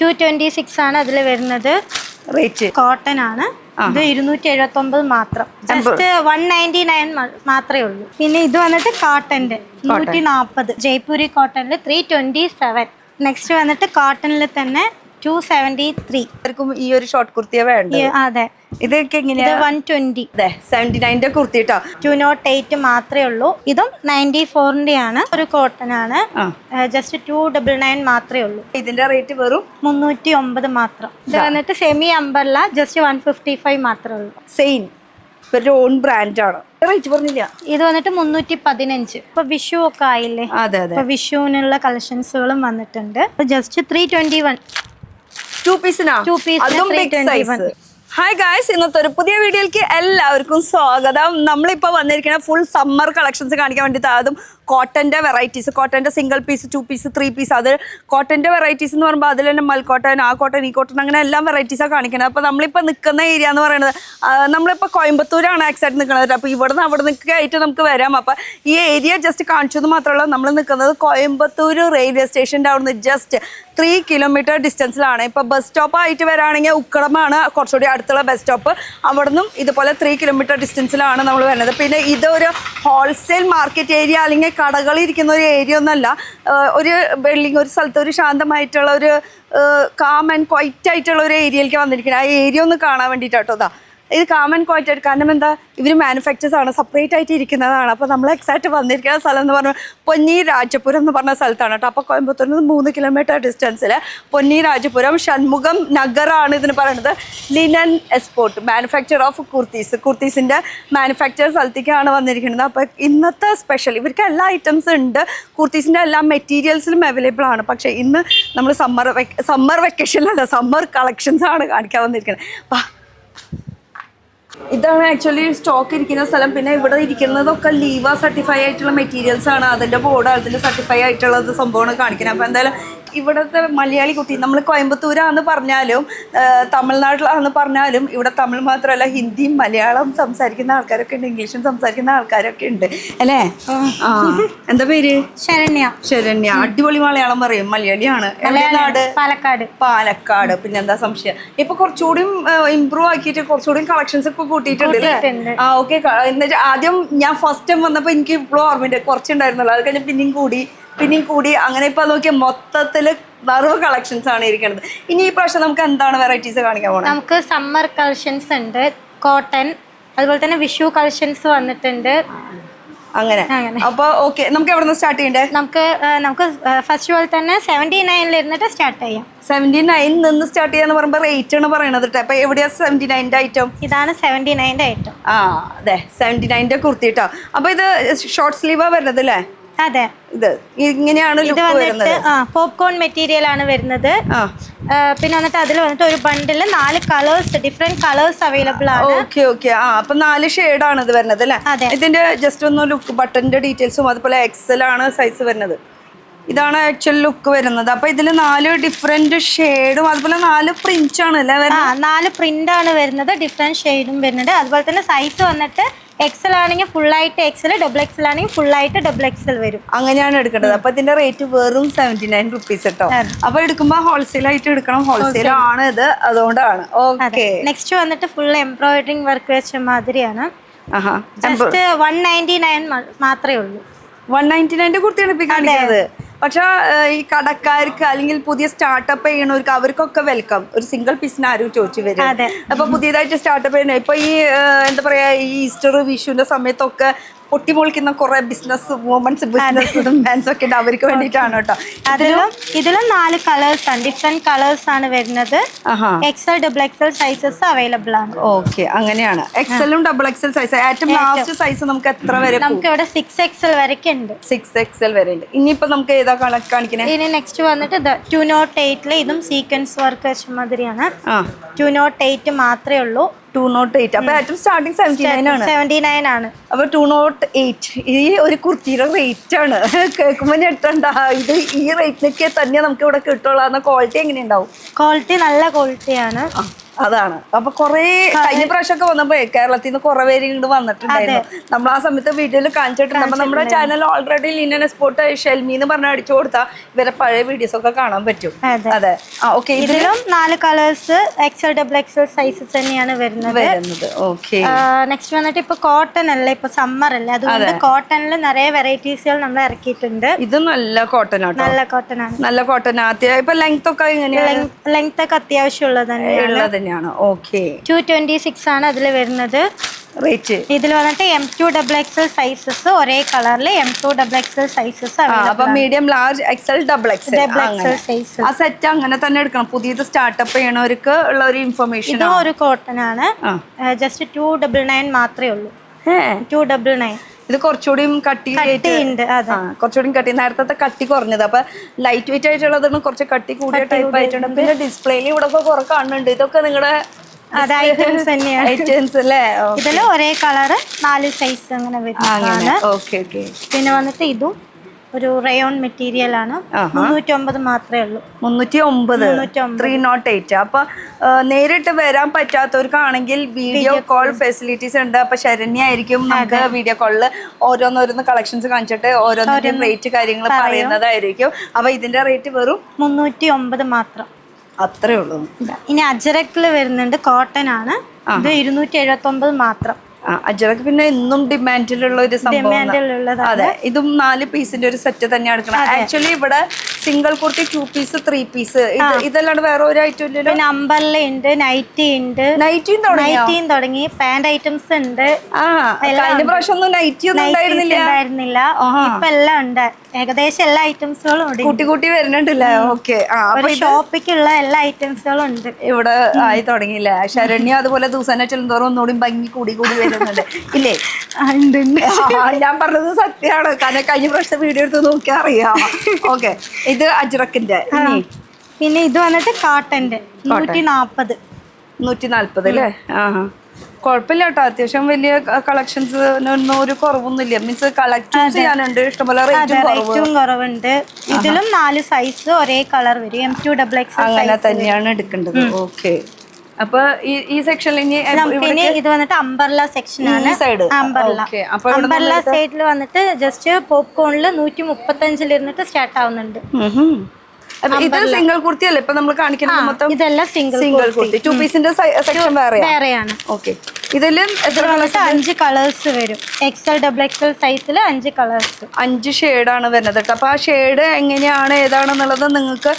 226 ആണ് അതിൽ വരുന്നത്. റേറ്റ് കോട്ടൺ ആണ്. ഇത് 279 മാത്രം. ജസ്റ്റ് 199 മാത്രമേ ഉള്ളൂ. പിന്നെ ഇത് വന്നിട്ട് കോട്ടന്റെ 140 ജയ്പൂരി കോട്ടണിൽ 327. നെക്സ്റ്റ് വന്നിട്ട് കോട്ടണിൽ തന്നെ 273. ഈ ഒരു ഷോർട്ട് കുർത്തിയ വേണ്ട. അതെ, ഇതൊക്കെ എങ്ങനെയാ? 120. 79 കുർത്തി കേട്ടോ. 208 മാത്രമേ ഉള്ളൂ. ഇതും 94 ആണ്. ഒരു കോട്ടൺ ആണ്. ജസ്റ്റ് 299 മാത്രമേ ഉള്ളൂ. ഇതിന്റെ റേറ്റ് വെറും 309 മാത്രം. ഇത് വന്നിട്ട് സെമി അംബർല ജസ്റ്റ് 155 മാത്രമേ ഉള്ളൂ. സെയിം ഇവരുടെ ഓൺ ബ്രാൻഡ് ആണ്. റേറ്റ് പറഞ്ഞില്ല. ഇത് വന്നിട്ട് 315. ഇപ്പൊ വിഷു ഒക്കെ ആയില്ലേ? അതെ അതെ. ഇപ്പൊ വിഷുവിനുള്ള കളക്ഷൻസുകളും വന്നിട്ടുണ്ട്. ജസ്റ്റ് 321. 2 പീസിനാ? 2 പീസിന് 321. ഹായ് ഗായ്സ്, ഇന്നത്തെ ഒരു പുതിയ വീഡിയോയിലേക്ക് എല്ലാവർക്കും സ്വാഗതം. നമ്മളിപ്പോൾ വന്നിരിക്കുന്ന ഫുൾ സമ്മർ കളക്ഷൻസ് കാണിക്കാൻ വേണ്ടിയിട്ട്, അതും കോട്ടൻ്റെ വെറൈറ്റീസ്, കോട്ടൻ്റെ സിംഗിൾ പീസ്, 2 പീസ്, 3 പീസ്. അത് കോട്ടൻ്റെ വെറൈറ്റീസ് എന്ന് പറയുമ്പോൾ അതിൽ തന്നെ മൽക്കോട്ടൻ, ആ കോട്ടൺ, ഈ കോട്ടൺ, അങ്ങനെ എല്ലാം വെറൈറ്റീസാണ് കാണിക്കുന്നത്. അപ്പോൾ നമ്മളിപ്പോൾ നിൽക്കുന്ന ഏരിയ എന്ന് പറയുന്നത്, നമ്മളിപ്പോൾ കോയമ്പത്തൂരാണ് എക്സാക്ട് നിൽക്കുന്നത്. അപ്പോൾ ഇവിടുന്ന് അവിടെ നിൽക്കുകയായിട്ട് നമുക്ക് വരാം. അപ്പോൾ ഈ ഏരിയ ജസ്റ്റ് കാണിച്ചത് മാത്രമല്ല, നമ്മൾ നിൽക്കുന്നത് കോയമ്പത്തൂർ റെയിൽവേ സ്റ്റേഷൻ്റെ അവിടുന്ന് ജസ്റ്റ് 3 കിലോമീറ്റർ ഡിസ്റ്റൻസിലാണ്. ഇപ്പോൾ ബസ് സ്റ്റോപ്പ് ആയിട്ട് വരാണെങ്കിൽ ഉക്കടമാണ് കുറച്ചുകൂടി അടുത്തുള്ള ബസ് സ്റ്റോപ്പ്. അവിടെ നിന്നും ഇതുപോലെ 3 കിലോമീറ്റർ ഡിസ്റ്റൻസിലാണ് നമ്മൾ വരുന്നത്. പിന്നെ ഇതൊരു ഹോൾസെയിൽ മാർക്കറ്റ് ഏരിയ അല്ലെങ്കിൽ കടകളിരിക്കുന്ന ഒരു ഏരിയ ഒന്നല്ല. ഒരു ബിൽഡിംഗ്, ഒരു സ്ഥലത്ത് ഒരു ശാന്തമായിട്ടുള്ള ഒരു കാം ആൻഡ് ക്വൈറ്റ് ആയിട്ടുള്ള ഒരു ഏരിയയിലേക്ക് വന്നിരിക്കുന്നത്. ആ ഏരിയ ഒന്ന് കാണാൻ വേണ്ടിയിട്ടോ. ഇതാ ഇത് കാം ആൻഡ് ക്വൈറ്റ് ആയിട്ട്, കാരണം എന്താ, ഇവർ മാനുഫാക്ചേഴ്സ് ആണ്, സെപ്പറേറ്റ് ആയിട്ട് ഇരിക്കുന്നതാണ്. അപ്പോൾ നമ്മൾ എക്സാക്ട് വന്നിരിക്കുന്ന സ്ഥലം എന്ന് പറഞ്ഞാൽ പൊന്നി രാജപുരം എന്ന് പറഞ്ഞ സ്ഥലത്താണ് കേട്ടോ. അപ്പോൾ കോയമ്പത്തൂരിൽ നിന്ന് 3 കിലോമീറ്റർ ഡിസ്റ്റൻസിൽ പൊന്നി രാജപുരം ഷൺമുഖം നഗറാണ് ഇതിന് പറയുന്നത്. ലിനൻ എക്സ്പോർട്ട്, മാനുഫാക്ചർ ഓഫ് കുർത്തീസിൻ്റെ മാനുഫാക്ചർ സ്ഥലത്തേക്കാണ് വന്നിരിക്കുന്നത്. അപ്പോൾ ഇന്നത്തെ സ്പെഷ്യൽ, ഇവർക്ക് എല്ലാ ഐറ്റംസും ഉണ്ട്, കുർത്തീസിൻ്റെ എല്ലാ മെറ്റീരിയൽസിലും അവൈലബിൾ ആണ്. പക്ഷേ ഇന്ന് നമ്മൾ സമ്മർ വെക്കേഷനിലല്ല, സമ്മർ കളക്ഷൻസ് ആണ് കാണിക്കാൻ വന്നിരിക്കുന്നത്. അപ്പോൾ ഇതാണ് ആക്ച്വലി സ്റ്റോക്ക് ഇരിക്കുന്ന സ്ഥലം. പിന്നെ ഇവിടെ ഇരിക്കുന്നതൊക്കെ ലീവ സർട്ടിഫൈ ആയിട്ടുള്ള മെറ്റീരിയൽസ് ആണ്. അതിൻ്റെ ബോർഡ്, അതിൻ്റെ സർട്ടിഫൈ ആയിട്ടുള്ളത് സംഭവമാണ് കാണിക്കുന്നത്. അപ്പോൾ എന്തായാലും ഇവിടുത്തെ മലയാളി കുട്ടി, നമ്മൾ കോയമ്പത്തൂരാന്ന് പറഞ്ഞാലും തമിഴ്നാട്ടിലാണെന്ന് പറഞ്ഞാലും ഇവിടെ തമിഴ് മാത്രമല്ല, ഹിന്ദിയും മലയാളം സംസാരിക്കുന്ന ആൾക്കാരൊക്കെ ഉണ്ട്, ഇംഗ്ലീഷും സംസാരിക്കുന്ന ആൾക്കാരൊക്കെ ഉണ്ട് അല്ലേ? എന്താ പേര്? ശരണ്യ. അടിപൊളി മലയാളം പറയും, മലയാളിയാണ്. നാട്? പാലക്കാട്. പിന്നെന്താ സംശയം, ഇപ്പൊ കുറച്ചുകൂടി ഇമ്പ്രൂവ് ആക്കിയിട്ട് കുറച്ചുകൂടി കളക്ഷൻസ് ഒക്കെ കൂട്ടിയിട്ടുണ്ട്. ഓക്കെ. എന്നിട്ട് ആദ്യം ഞാൻ ഫസ്റ്റ് ടൈം വന്നപ്പോൾ എനിക്ക് ഇപ്പോഴും ഓർമ്മയുണ്ട്, കുറച്ചുണ്ടായിരുന്നുള്ളൂ. അത് കഴിഞ്ഞ് പിന്നെയും കൂടി അങ്ങനെ ഇപ്പൊ നോക്കിയാൽ മൊത്തത്തില് വേറെ കളക്ഷൻസ് ആണ് ഇരിക്കുന്നത്. ഇനി ഈ പ്രാവശ്യം നമുക്ക് എന്താണ് വെറൈറ്റീസ് കാണിക്കാൻ പോകുന്നത്? നമുക്ക് സമ്മർ കളക്ഷൻസ് ഉണ്ട്, കോട്ടൺ, അതുപോലെ തന്നെ വിഷു കളക്ഷൻസ് വന്നിട്ടുണ്ട്. അങ്ങനെ അപ്പൊ ഓക്കെ, നമുക്ക് എവിടെ നിന്ന് സ്റ്റാർട്ട് ചെയ്യണ്ടേ? നമുക്ക് ഫസ്റ്റ് പോലെ തന്നെ 79 ഇരുന്നിട്ട് സ്റ്റാർട്ട് ചെയ്യാം. 79 നിന്ന് സ്റ്റാർട്ട് ചെയ്യാന്ന് പറയുമ്പോൾ റേറ്റ് ആണ് പറയണത്. അപ്പൊ എവിടെയാ 79 ഐറ്റം? ഇതാണ് 79 ഐറ്റം. അതെ, 79 കുർത്തി കേട്ടോ. അപ്പൊ ഇത് ഷോർട്ട് സ്ലീവാ വരുന്നത് അല്ലേ? അതെ, ഇത് ഇങ്ങനെയാണ് ലുക്ക് വരുന്നത്. പോപ്കോൺ മെറ്റീരിയൽ ആണ് വരുന്നത്. പിന്നെ വന്നിട്ട് അതിൽ വന്നിട്ട് ഒരു bundle 4 colours, different colours available ആണ്. ഓക്കെ. അപ്പൊ 4 ഷെയ്ഡാണ് ഇത് വരുന്നത് അല്ലേ? ഇതിന്റെ ജസ്റ്റ് ഒന്ന് ലുക്ക്, ബട്ടന്റെ ഡീറ്റെയിൽസും അതുപോലെ എക്സൽ ആണ് സൈസ് വരുന്നത്. ഇതാണ് ആക്ച്വൽ ലുക്ക് വരുന്നത്. അപ്പൊ ഇതില് 4 ഡിഫറെന്റ് ഷെയ്ഡും അതുപോലെ 4 പ്രിന്റ് ആണ് അല്ലേ? 4 പ്രിന്റ് ആണ് വരുന്നത്, ഡിഫറെന്റ് ഷെയ്ഡും വരുന്നുണ്ട്. അതുപോലെ തന്നെ സൈസ് വന്നിട്ട് എക്സൽ ആണെങ്കിൽ ഫുൾ ആയിട്ട് എക്സൽ, ഡബിൾ എക്സൽ ആണെങ്കിൽ ഫുൾ ആയിട്ട് ഡബിൾ എക്സൽ വരും. അങ്ങനെയാണ് എടുക്കേണ്ടത്. അപ്പൊ ഇതിന്റെ റേറ്റ് വെറും 79 റുപ്പീസ് കേട്ടോ. അപ്പൊ എടുക്കുമ്പോ ഹോൾസെയിൽ ആയിട്ട് എടുക്കണം, ഹോൾസെയിൽ ആണ് ഇത്, അതുകൊണ്ടാണ്. ഓക്കെ. നെക്സ്റ്റ് വന്നിട്ട് ഫുൾ എംബ്രോയിഡറിംഗ് വർക്ക് വെച്ച മാതിരിയാണ്. ജസ്റ്റ് 199 മാത്രമേ ഉള്ളൂ. 199 കുർത്തിയാണ് ഇപ്പൊ കാണിക്കുന്നത്. പക്ഷെ ഈ കടക്കാർക്ക് അല്ലെങ്കിൽ പുതിയ സ്റ്റാർട്ടപ്പ് ചെയ്യണവർക്ക് അവർക്കൊക്കെ വെൽക്കം. ഒരു സിംഗിൾ പീസിന് ആരും ചോദിച്ചു വരും. അപ്പൊ പുതിയതായിട്ട് സ്റ്റാർട്ടപ്പ് ചെയ്യണ ഇപ്പൊ ഈ എന്താ പറയാ, ഈ ഈസ്റ്റർ വിഷുവിന്റെ സമയത്തൊക്കെ പൊട്ടിമൊളിക്കുന്ന കുറെ ബിസിനസ് വുമൻസ്, ബിസിനസ് മാൻസ് ഒക്കെ ഉണ്ട്, അവർക്ക് വേണ്ടിയിട്ടാണ് കേട്ടോ. ഇതിലും 4 കളേഴ്സ് ആണ്, ഡിഫറെന്റ് കളേഴ്സ് ആണ് വരുന്നത്. XL, double XL sizes available ആണ്. ഓക്കെ, അങ്ങനെയാണ്. എക്സലും ഡബിൾ എക്സൽ സൈസ്. ഏറ്റവും ലാസ്റ്റ് സൈസ് നമുക്ക് എത്ര വരെ? നമുക്ക് ഇവിടെ 6XL വരെയൊക്കെ ഉണ്ട്. 6XL വരെ ഉണ്ട്. ഇനിയിപ്പോ നമുക്ക് ഏതാ കാണിക്കണേ? ഇനി നെക്സ്റ്റ് വന്നിട്ട് 208 ഇതും സീക്വൻസ് വർക്ക് വെച്ച മാതിരിയാണ്. 208 മാത്രമേ ഉള്ളൂ. 208. അപ്പൊ ഏറ്റവും സ്റ്റാർട്ടിങ് 79 ആണ്. അപ്പൊ 208 ഈ ഒരു കുർത്തിയുടെ റേറ്റ് ആണ്. കേൾക്കുമ്പോ ഞെട്ടണ്ട, ഇത് ഈ റേറ്റിനൊക്കെ തന്നെ നമുക്ക് ഇവിടെ കിട്ടുള്ളൂ. ക്വാളിറ്റി എങ്ങനെയുണ്ടാവും? ക്വാളിറ്റി നല്ല ക്വാളിറ്റിയാണ്. അതാണ്. അപ്പൊ കൊറേ കഴിഞ്ഞ പ്രാവശ്യമൊക്കെ വന്നപ്പോ കേരളത്തിൽ നിന്ന് കുറെ പേര് ഇങ്ങോട്ട് വന്നിട്ടുണ്ടായിരുന്നു. നമ്മൾ ആ സമയത്ത് വീഡിയോയിൽ കാണിച്ചിട്ടുണ്ട്. അപ്പൊ നമ്മുടെ channel already linen export Shelmy എന്ന് പറഞ്ഞ അടിച്ചു കൊടുത്താൽ ഇവരെ പഴയ വീഡിയോസ് ഒക്കെ കാണാൻ പറ്റും. അതെ. ഓക്കെ. ഇതിലും 4 കളേഴ്സ് XL XXL സൈസസ് തന്നെയാണ് വരുന്നത്. ഓക്കെ. നെക്സ്റ്റ് വന്നിട്ട് ഇപ്പൊ കോട്ടൺ അല്ല, ഇപ്പൊ സമ്മർ അല്ലേ, അതുകൊണ്ട് കോട്ടണിൽ നിറയെ വെറൈറ്റീസുകൾ നമ്മൾ ഇറക്കിയിട്ടുണ്ട്. ഇത് നല്ല കോട്ടൺ ആണ്. നല്ല കോട്ടൺ ആണ്. നല്ല കോട്ടൺ. ഇപ്പൊ ലെങ്ത് ഒക്കെ എങ്ങനെയാണ്? ലെങ്ത് ഒക്കെ അത്യാവശ്യമുള്ളത് തന്നെയാണ്. ഓക്കെ. 226 ആണ് അതിൽ വരുന്നത് റേറ്റ്. ഇതിൽ വന്നിട്ട് M2 XXL സൈസസ് ഒരേ കളറിൽ M2 XXL സൈസസ്. അപ്പൊ medium, large, XL, XXL size. ആ സെറ്റ് അങ്ങനെ തന്നെ എടുക്കണം. പുതിയത് സ്റ്റാർട്ടപ്പ് ചെയ്യണവർക്ക് ഉള്ള ഒരു ഇൻഫർമേഷൻ. ഇതും ഒരു കോട്ടൺ ആണ്. ജസ്റ്റ് 299 മാത്രമേ ഉള്ളൂ. 299. ഇത് കുറച്ചുകൂടി കട്ടി ഉണ്ട്. കുറച്ചുകൂടി കട്ടി. നേരത്തെ കട്ടി കുറഞ്ഞത്. അപ്പൊ ലൈറ്റ് വെയിറ്റ് ആയിട്ടുള്ളതാണ്, കുറച്ച് കട്ടി കൂടിയ ടൈപ്പ് ആയിട്ടുണ്ട്. പിന്നെ ഡിസ്പ്ലേയിൽ ഇവിടെ കുറെ കാണുന്നുണ്ട്. ഇതൊക്കെ നിങ്ങളുടെ ഐറ്റംസ് തന്നെയാണ്. ഐറ്റംസ് അല്ലേ? ഇതിൽ ഒരേ കളറ് 4 സൈസ് അങ്ങനെ വരുന്നതാണ്. പിന്നെ വന്നിട്ട് ഇതും ഒരു റയോൺ മെറ്റീരിയൽ ആണ്. 309 മാത്രമേ ഉള്ളൂ. 309. 308. അപ്പൊ നേരിട്ട് വരാൻ പറ്റാത്തവർക്കാണെങ്കിൽ വീഡിയോ കോൾ ഫെസിലിറ്റീസ് ഉണ്ട്. അപ്പൊ ശരണ്യ ആയിരിക്കും നമുക്ക് വീഡിയോ കോളിൽ ഓരോന്നോരോന്ന് കളക്ഷൻസ് കാണിച്ചിട്ട് ഓരോന്നിന്റെയും റേറ്റ് കാര്യങ്ങൾ പറയുന്നതായിരിക്കും. അപ്പൊ ഇതിന്റെ റേറ്റ് വെറും 309 മാത്രം. അത്രേ ഉള്ളൂ. ഇനി അജരക്കിൽ വരുന്നുണ്ട്, കോട്ടൺ ആണ്. ഇത് 279 മാത്രം. അജറക്ക് പിന്നെ എന്നും ഡിമാൻഡിലുള്ള ഒരു സംഭവം. അതെ. ഇതും 4 പീസിന്റെ ഒരു സെറ്റ് തന്നെ എടുക്കണം. ആക്ച്വലി ഇവിടെ സിംഗിൾ കുർത്തി 2 പീസ് 3 പീസ് ഇതല്ലാണ്ട് വേറെ ഒരു ഐറ്റം ഇല്ലല്ലോ. പിന്നെ അംബർല ഉണ്ട്, നൈറ്റി ഉണ്ട്. നൈറ്റിയും തുടങ്ങി. പാന്റ് ഐറ്റംസ് ഉണ്ട്. കഴിഞ്ഞ പ്രാവശ്യം ഒന്നും നൈറ്റി ഒന്നും ഉണ്ടായിരുന്നില്ല. ഇപ്പൊ എല്ലാം ഉണ്ട്. ഏകദേശം എല്ലാ ഐറ്റംസുകളും ഉണ്ട്. കൂട്ടി വരുന്നുണ്ടല്ലേ? ഓക്കെ. ഷോപ്പിക്കുള്ള എല്ലാ ഐറ്റംസുകളും ഉണ്ട് ഇവിടെ ആയി തുടങ്ങിയില്ലേ? ശരണ്യ അതുപോലെ ദിവസം ചെല്ലുന്തോറും ഒന്നുകൂടി ഭംഗി കൂടി വരുന്നുണ്ട് ഇല്ലേ? ഞാൻ പറഞ്ഞത് സത്യമാണ്. കാരണം കഴിഞ്ഞ പ്രാവശ്യത്തെ വീഡിയോ എടുത്ത് നോക്കിയാൽ അറിയാം. ഓക്കെ. ഇത് അജ്രക്കിന്റെ. പിന്നെ ഇത് വന്നിട്ട് കാട്ടന്റെ 140 അല്ലേ? കുഴപ്പമില്ല കേട്ടോ. അത്യാവശ്യം വലിയ കളക്ഷൻസ് ഒന്നും ഒരു കുറവൊന്നുമില്ല. മീൻസ് കളക്ട് ചെയ്യാനുണ്ട് ഇഷ്ടംപോലെ. റേറ്റും കുറവുണ്ട്. ഇതിലും 4 സൈസ് ഒരേ കളർ വരും. M2 XXL അങ്ങനെ തന്നെയാണ് എടുക്കേണ്ടത്. ഓക്കെ. അപ്പൊ ഈ സെക്ഷനിൽ ഇത് വന്നിട്ട് അംബർല സെക്ഷൻ ആണ്. അംബർല സൈഡിൽ വന്നിട്ട് ജസ്റ്റ് പോപ്കോണില് 135 ഇരുന്നിട്ട് സ്റ്റാർട്ട് ആവുന്നുണ്ട്. ഇത് സിംഗിൾ കുർത്തി അല്ലേ ഇപ്പൊ നമ്മൾ കാണിക്കുന്നത് മൊത്തം? ഇതെല്ലാം സിംഗിൾ കുർത്തി. 2 പീസിന്റെ സെക്ഷൻ വേറെയാണ്. ഓക്കെ. ഇതില് 5 കളേഴ്സ് വരും. XL XXL സൈസിൽ 5 കളേഴ്സ്, 5 ഷെയ്ഡാണ് വരുന്നത് കേട്ടോ. അപ്പൊ ആ ഷെയ്ഡ് എങ്ങനെയാണ് ഏതാണെന്നുള്ളത് നിങ്ങൾക്ക്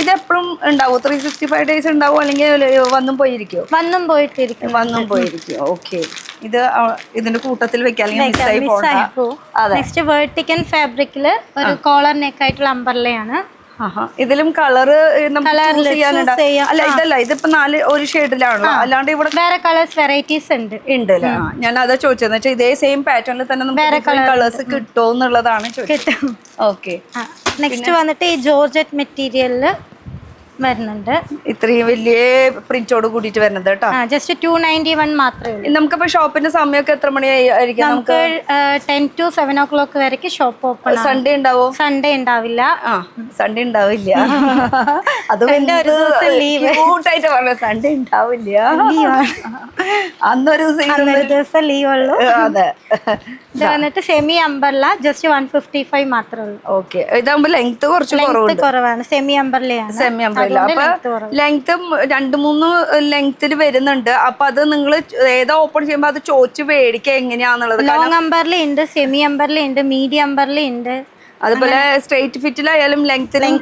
ഇത് എപ്പോഴും ഉണ്ടാവും? 365 ഡേയ്സ് ഉണ്ടാവും അല്ലെങ്കിൽ വന്നും പോയിരിക്കും? വന്നും പോയിരിക്കും. ഓക്കെ. ഇത് ഇതിന്റെ കൂട്ടത്തിൽ വെക്കാം അല്ലെങ്കിൽ മിസ്സായി പോകും. നെക്സ്റ്റ് വെർട്ടിക്കൽ ഫാബ്രിക്കില് ഒരു കോളർ നെക്ക് ആയിട്ടുള്ള അംബർലയാണ്. ഇതിലും കളറ് അല്ല ഇതല്ല, ഇതിപ്പോ 4 ഒരു ഷെയ്ഡിലാണല്ലോ. അല്ലാണ്ട് ഇവിടെ വേറെ കളേഴ്സ് വെറൈറ്റീസ് ഉണ്ട്. ഞാൻ അതാ ചോദിച്ചതെന്ന് വെച്ചാൽ ഇതേ സെയിം പാറ്റേണിൽ തന്നെ നമുക്ക് കളേഴ്സ് കിട്ടുമോ എന്നുള്ളതാണ് ചോദിച്ചത്. ഓക്കെ. നെക്സ്റ്റ് വന്നിട്ട് ഈ ജോർജറ്റ് മെറ്റീരിയലില് വരുന്നുണ്ട്. ഇത്രയും വലിയ പ്രിന്റോട് കൂടിയിട്ട് വരുന്നത് കേട്ടോ. ജസ്റ്റ് 291 മാത്രമേ ഉള്ളൂ. നമുക്കിപ്പോ ഷോപ്പിന്റെ സമയമൊക്കെ എത്ര മണിയായിരിക്കും? നമുക്ക് 10 to 7 o'clock വരെയ്ക്ക് ഷോപ്പ് ഓപ്പൺ. സൺഡേ ഉണ്ടാവോ? സൺഡേ ഉണ്ടാവില്ല. സൺഡേ ഉണ്ടാവില്ല. അത് ലീവ് ആയിട്ട് പറഞ്ഞ സൺഡേ ഉണ്ടാവില്ല. അന്നൊരു ദിവസം ലീവ് ഉള്ളൂ. അതെ. ഇത് വന്നിട്ട് സെമി അംബർല ജസ്റ്റ് 155 മാത്രമേ ഉള്ളൂ. ഓക്കെ. ഇതാകുമ്പോ ലെങ്ത് കുറച്ച് കുറവാണ്. സെമി അംബർലയാണ്. അപ്പൊ ലെങ്ത്തും 2-3 ലെങ്ത്തിൽ വരുന്നുണ്ട്. അപ്പൊ അത് നിങ്ങൾ ഏതാ ഓപ്പൺ ചെയ്യുമ്പോ അത് ചോദിച്ച് മേടിക്കുക എങ്ങനെയാന്നുള്ളത്. ലോങ് അംബർല ഉണ്ട്, സെമി അംബർല ഉണ്ട്, മീഡിയം അംബർല ഉണ്ട്. അതുപോലെ സ്ട്രേറ്റ് ഫിറ്റിലായാലും ലെങ്ത്തിലും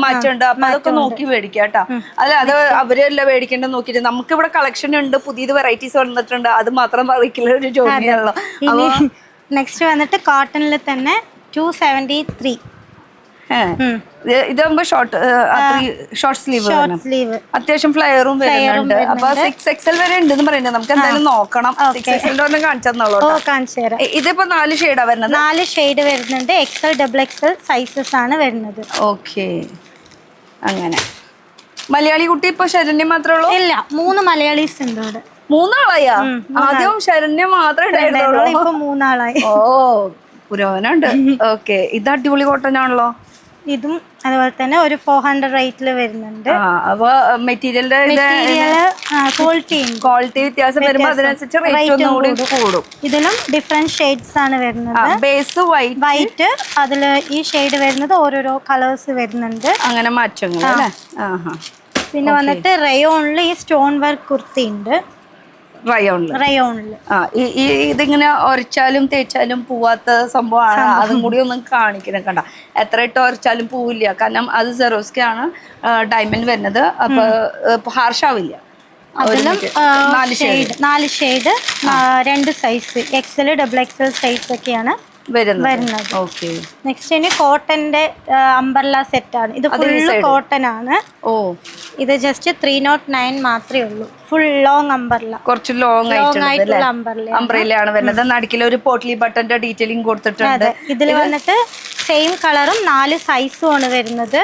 മാറ്റമുണ്ട്. അപ്പൊ അതൊക്കെ നോക്കി മേടിക്കുക കേട്ടോ. അല്ല അത് അവരെല്ലാം മേടിക്കേണ്ടത് നോക്കിയിട്ട് നമുക്ക് ഇവിടെ കളക്ഷൻ ഉണ്ട്, പുതിയത് വെറൈറ്റീസ് വന്നിട്ടുണ്ട്. അത് മാത്രം പറയിക്കില്ല ഒരു ജോലിയാണല്ലോ. നെക്സ്റ്റ് വന്നിട്ട് കോട്ടണിൽ തന്നെ 273. ഇതാകുമ്പോ ഷോർട്ട് സ്ലീവ് അത്യാവശ്യം ഫ്ലെയറും വരുന്നുണ്ട്. അപ്പൊ 6XL വരെ ഉണ്ടെന്ന് പറയുന്നത്. നമുക്ക് എന്തായാലും നോക്കണം. 6XL കാണിച്ചു തന്നോളൂ. ഇതിപ്പോ 4 ഷെയ്ഡാ വരുന്നത്. 4 ഷെയ്ഡ് വരുന്നുണ്ട്. XL XXL സൈസസ് ആണ് വരുന്നത്. ഓക്കെ. അങ്ങനെ മലയാളി കുട്ടി ഇപ്പൊ ശരണ്യ മാത്രമേ ഉള്ളൂ? ഇല്ല, 3 മലയാളീസ് ഉണ്ട് ഇവിടെ. 3 ആളായാ? ആദ്യം ശരണ്യ മാത്രമേ ഉണ്ടായിരുന്നുള്ളൂ, ഇപ്പൊ 3 ആളായി. ഓ പുരോഗമനുണ്ട്. ഓക്കെ. ഇത് അടിപൊളി കോട്ടൺ ആണല്ലോ. ഇതും അതുപോലെ തന്നെ ഒരു 400 റേറ്റിൽ വരുന്നുണ്ട്. അപ്പൊ മെറ്റീരിയലിന്റെ ക്വാളിറ്റി വ്യത്യാസം വരുമ്പോൾ അതിനനുസരിച്ച് റേറ്റ് ഒന്നുകൂടി കൂടും. ഇതിലും ഡിഫറെന്റ് ഷെയ്ഡ്സ് ആണ് വരുന്നത്. ബേസ് വൈറ്റ്, അതില് ഈ ഷെയ്ഡ് വരുന്നത് ഓരോരോ കളേഴ്സ് വരുന്നുണ്ട്. അങ്ങനെ മാറ്റങ്ങൾ അല്ലേ? പിന്നെ വന്നിട്ട് റയോണിൽ ഈ സ്റ്റോൺ വർക്ക് കുർത്തി ഉണ്ട്. റയോണില് ഇതിങ്ങനെ ഉരച്ചാലും തേച്ചാലും പോവാത്ത സംഭവമാണ്. അതും കൂടി ഒന്നും കാണിക്കണം. കണ്ട എത്ര ഇട്ട് ഉരച്ചാലും പോവില്ല, കാരണം അത് സെറോസ്കയാണ് ഡയമണ്ട് വരുന്നത്. അപ്പൊ ഹാർഷാവില്ല. അതിലും 4 shade 2 size XL, XXL size ഒക്കെയാണ് വരുന്നത്. നെക്സ്റ്റ് ഇനി കോട്ടന്റെ അംബർല സെറ്റ് ആണ്. ഇത് ഫുള്ള് കോട്ടൺ ആണ്. ഇത് ജസ്റ്റ് 309 മാത്രമേ ഉള്ളൂ. ഫുൾ ലോങ് അംബർല, കുറച്ച് ലോങ് ആയിട്ടുള്ള അംബ്രല്ലയാണ് വരുന്നത്. നടുക്കിൽ ഒരു പോട്ട്ലി ബട്ടന്റെ ഡീറ്റെയിലിംഗ് കൊടുത്തിട്ടുണ്ട്. ഇതിൽ വന്നിട്ട് സെയിം കളറും 4 സൈസും ആണ് വരുന്നത്.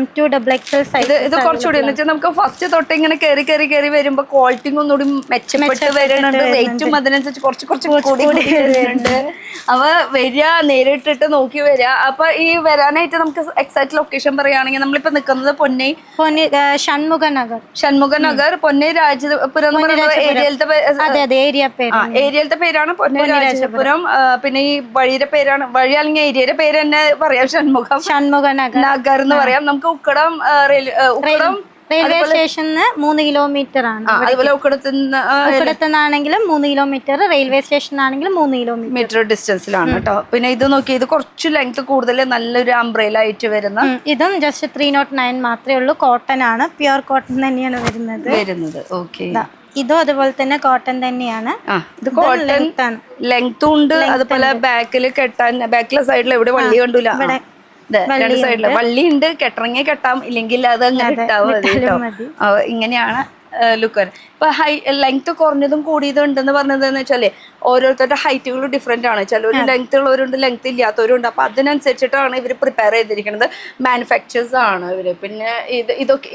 M2 XXL size. ഇത് കുറച്ചുകൂടി നമുക്ക് ഫസ്റ്റ് തൊട്ട് ഇങ്ങനെ കയറി വരുമ്പോ ക്വാളിറ്റി ഒന്നുകൂടി മെച്ചപ്പെട്ട് വരുന്നുണ്ട്. റേറ്റും അതിനനുസരിച്ച് കുറച്ച് കൂടി വരുന്നുണ്ട്. അവ വരിക, നേരിട്ടിട്ട് നോക്കി വരിക. അപ്പൊ ഈ വരാനായിട്ട് നമുക്ക് എക്സാക്ട് ലൊക്കേഷൻ പറയുകയാണെങ്കിൽ നമ്മളിപ്പോ നിൽക്കുന്നത് പൊന്നി ഷൺമുഖ നഗർ പൊന്നി രാജപുരം ഏരിയയിലത്തെ പേരാണ് പൊന്നി രാജപുരം. പിന്നെ ഈ വഴിയുടെ പേരാണ്, വഴി അല്ലെങ്കിൽ ഏരിയയുടെ പേര് തന്നെ പറയാം, ഷൺമുഖ നഗർ എന്ന് പറയാം. നമുക്ക് ഉക്കടം റെയിൽവേ സ്റ്റേഷന് 3 കിലോമീറ്റർ ആണ്. അതുപോലെ ഉക്കടത്തുനിന്നാണെങ്കിലും 3 കിലോമീറ്റർ, റെയിൽവേ സ്റ്റേഷൻ ആണെങ്കിലും 3 കിലോമീറ്റർ ഡിസ്റ്റൻസിലാണ് കേട്ടോ. പിന്നെ ഇത് നോക്കി, ഇത് കുറച്ച് ലെങ്ത് കൂടുതൽ നല്ലൊരു അംബ്രേല ആയിട്ട് വരുന്ന. ഇതും ജസ്റ്റ് 309 മാത്രമേ ഉള്ളൂ. കോട്ടൺ ആണ്, പ്യുർ കോട്ടൺ തന്നെയാണ് വരുന്നത്. ഓക്കെ. ഇതും അതുപോലെ തന്നെ കോട്ടൺ തന്നെയാണ്. ഇത് കോട്ടൺ ലെങ്ത്തും ഉണ്ട്. അതുപോലെ ബാക്കിൽ കെട്ടാൻ, ബാക്കിലെ സൈഡിൽ എവിടെ വള്ളി കണ്ടൂല, രണ്ട് സൈഡില് വള്ളി ഉണ്ട്. കെട്ടണമെങ്കിൽ കെട്ടാം, ഇല്ലെങ്കിൽ അത് അങ്ങനെ ഇട്ടാൽ മതി കേട്ടോ. ഇങ്ങനെയാണ് ലുക്ക്. ഇപ്പൊ ലെങ്ത് കുറഞ്ഞതും കൂടിയതും ഉണ്ടെന്ന് പറഞ്ഞത് എന്ന് വെച്ചാല് ഓരോരുത്തരുടെ ഹൈറ്റുകൾ ഡിഫറെന്റ് ആണ്. ചിലവര് ലെങ്ത് ഉള്ളവരുണ്ട്, ലെങ്ത് ഇല്ലാത്തവരുണ്ട്. അപ്പൊ അതിനനുസരിച്ചിട്ടാണ് ഇവര് പ്രിപ്പയർ ചെയ്തിരിക്കുന്നത്. മാനുഫാക്ചേഴ്സ് ആണ് ഇവര്. പിന്നെ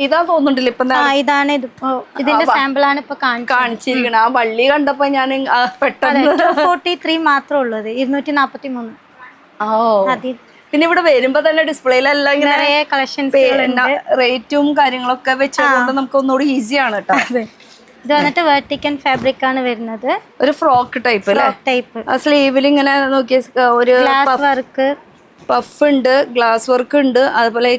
ഇതാ തോന്നുന്നുണ്ടല്ലോ ഇപ്പൊ, ഇതാണ് ഇതിന്റെ സാമ്പിൾ ആണ് ഇപ്പൊ കാണിച്ചിരിക്കുന്നത്. ആ വള്ളി കണ്ടപ്പോ ഞാൻ പെട്ടെന്ന് 243 മാത്രമേ ഉള്ളത്, 243. പിന്നെ ഇവിടെ വരുമ്പോ തന്നെ ഡിസ്പ്ലേയിലെല്ലാം ഇങ്ങനെ റേറ്റും കാര്യങ്ങളൊക്കെ വെച്ചുകൊണ്ട് നമുക്ക് ഒന്നുകൂടി ഈസിയാണ് കേട്ടോ. ഇത് വന്നിട്ട് വെർട്ടിക്കൽ ഫാബ്രിക് ആണ് വരുന്നത്. ഒരു ഫ്രോക്ക് ടൈപ്പ്. സ്ലീവിൽ ഇങ്ങനെ നോക്കിയ ഒരു വർക്ക്, പഫ് ഉണ്ട്, ഗ്ലാസ് വർക്ക് ഉണ്ട്. അതുപോലെ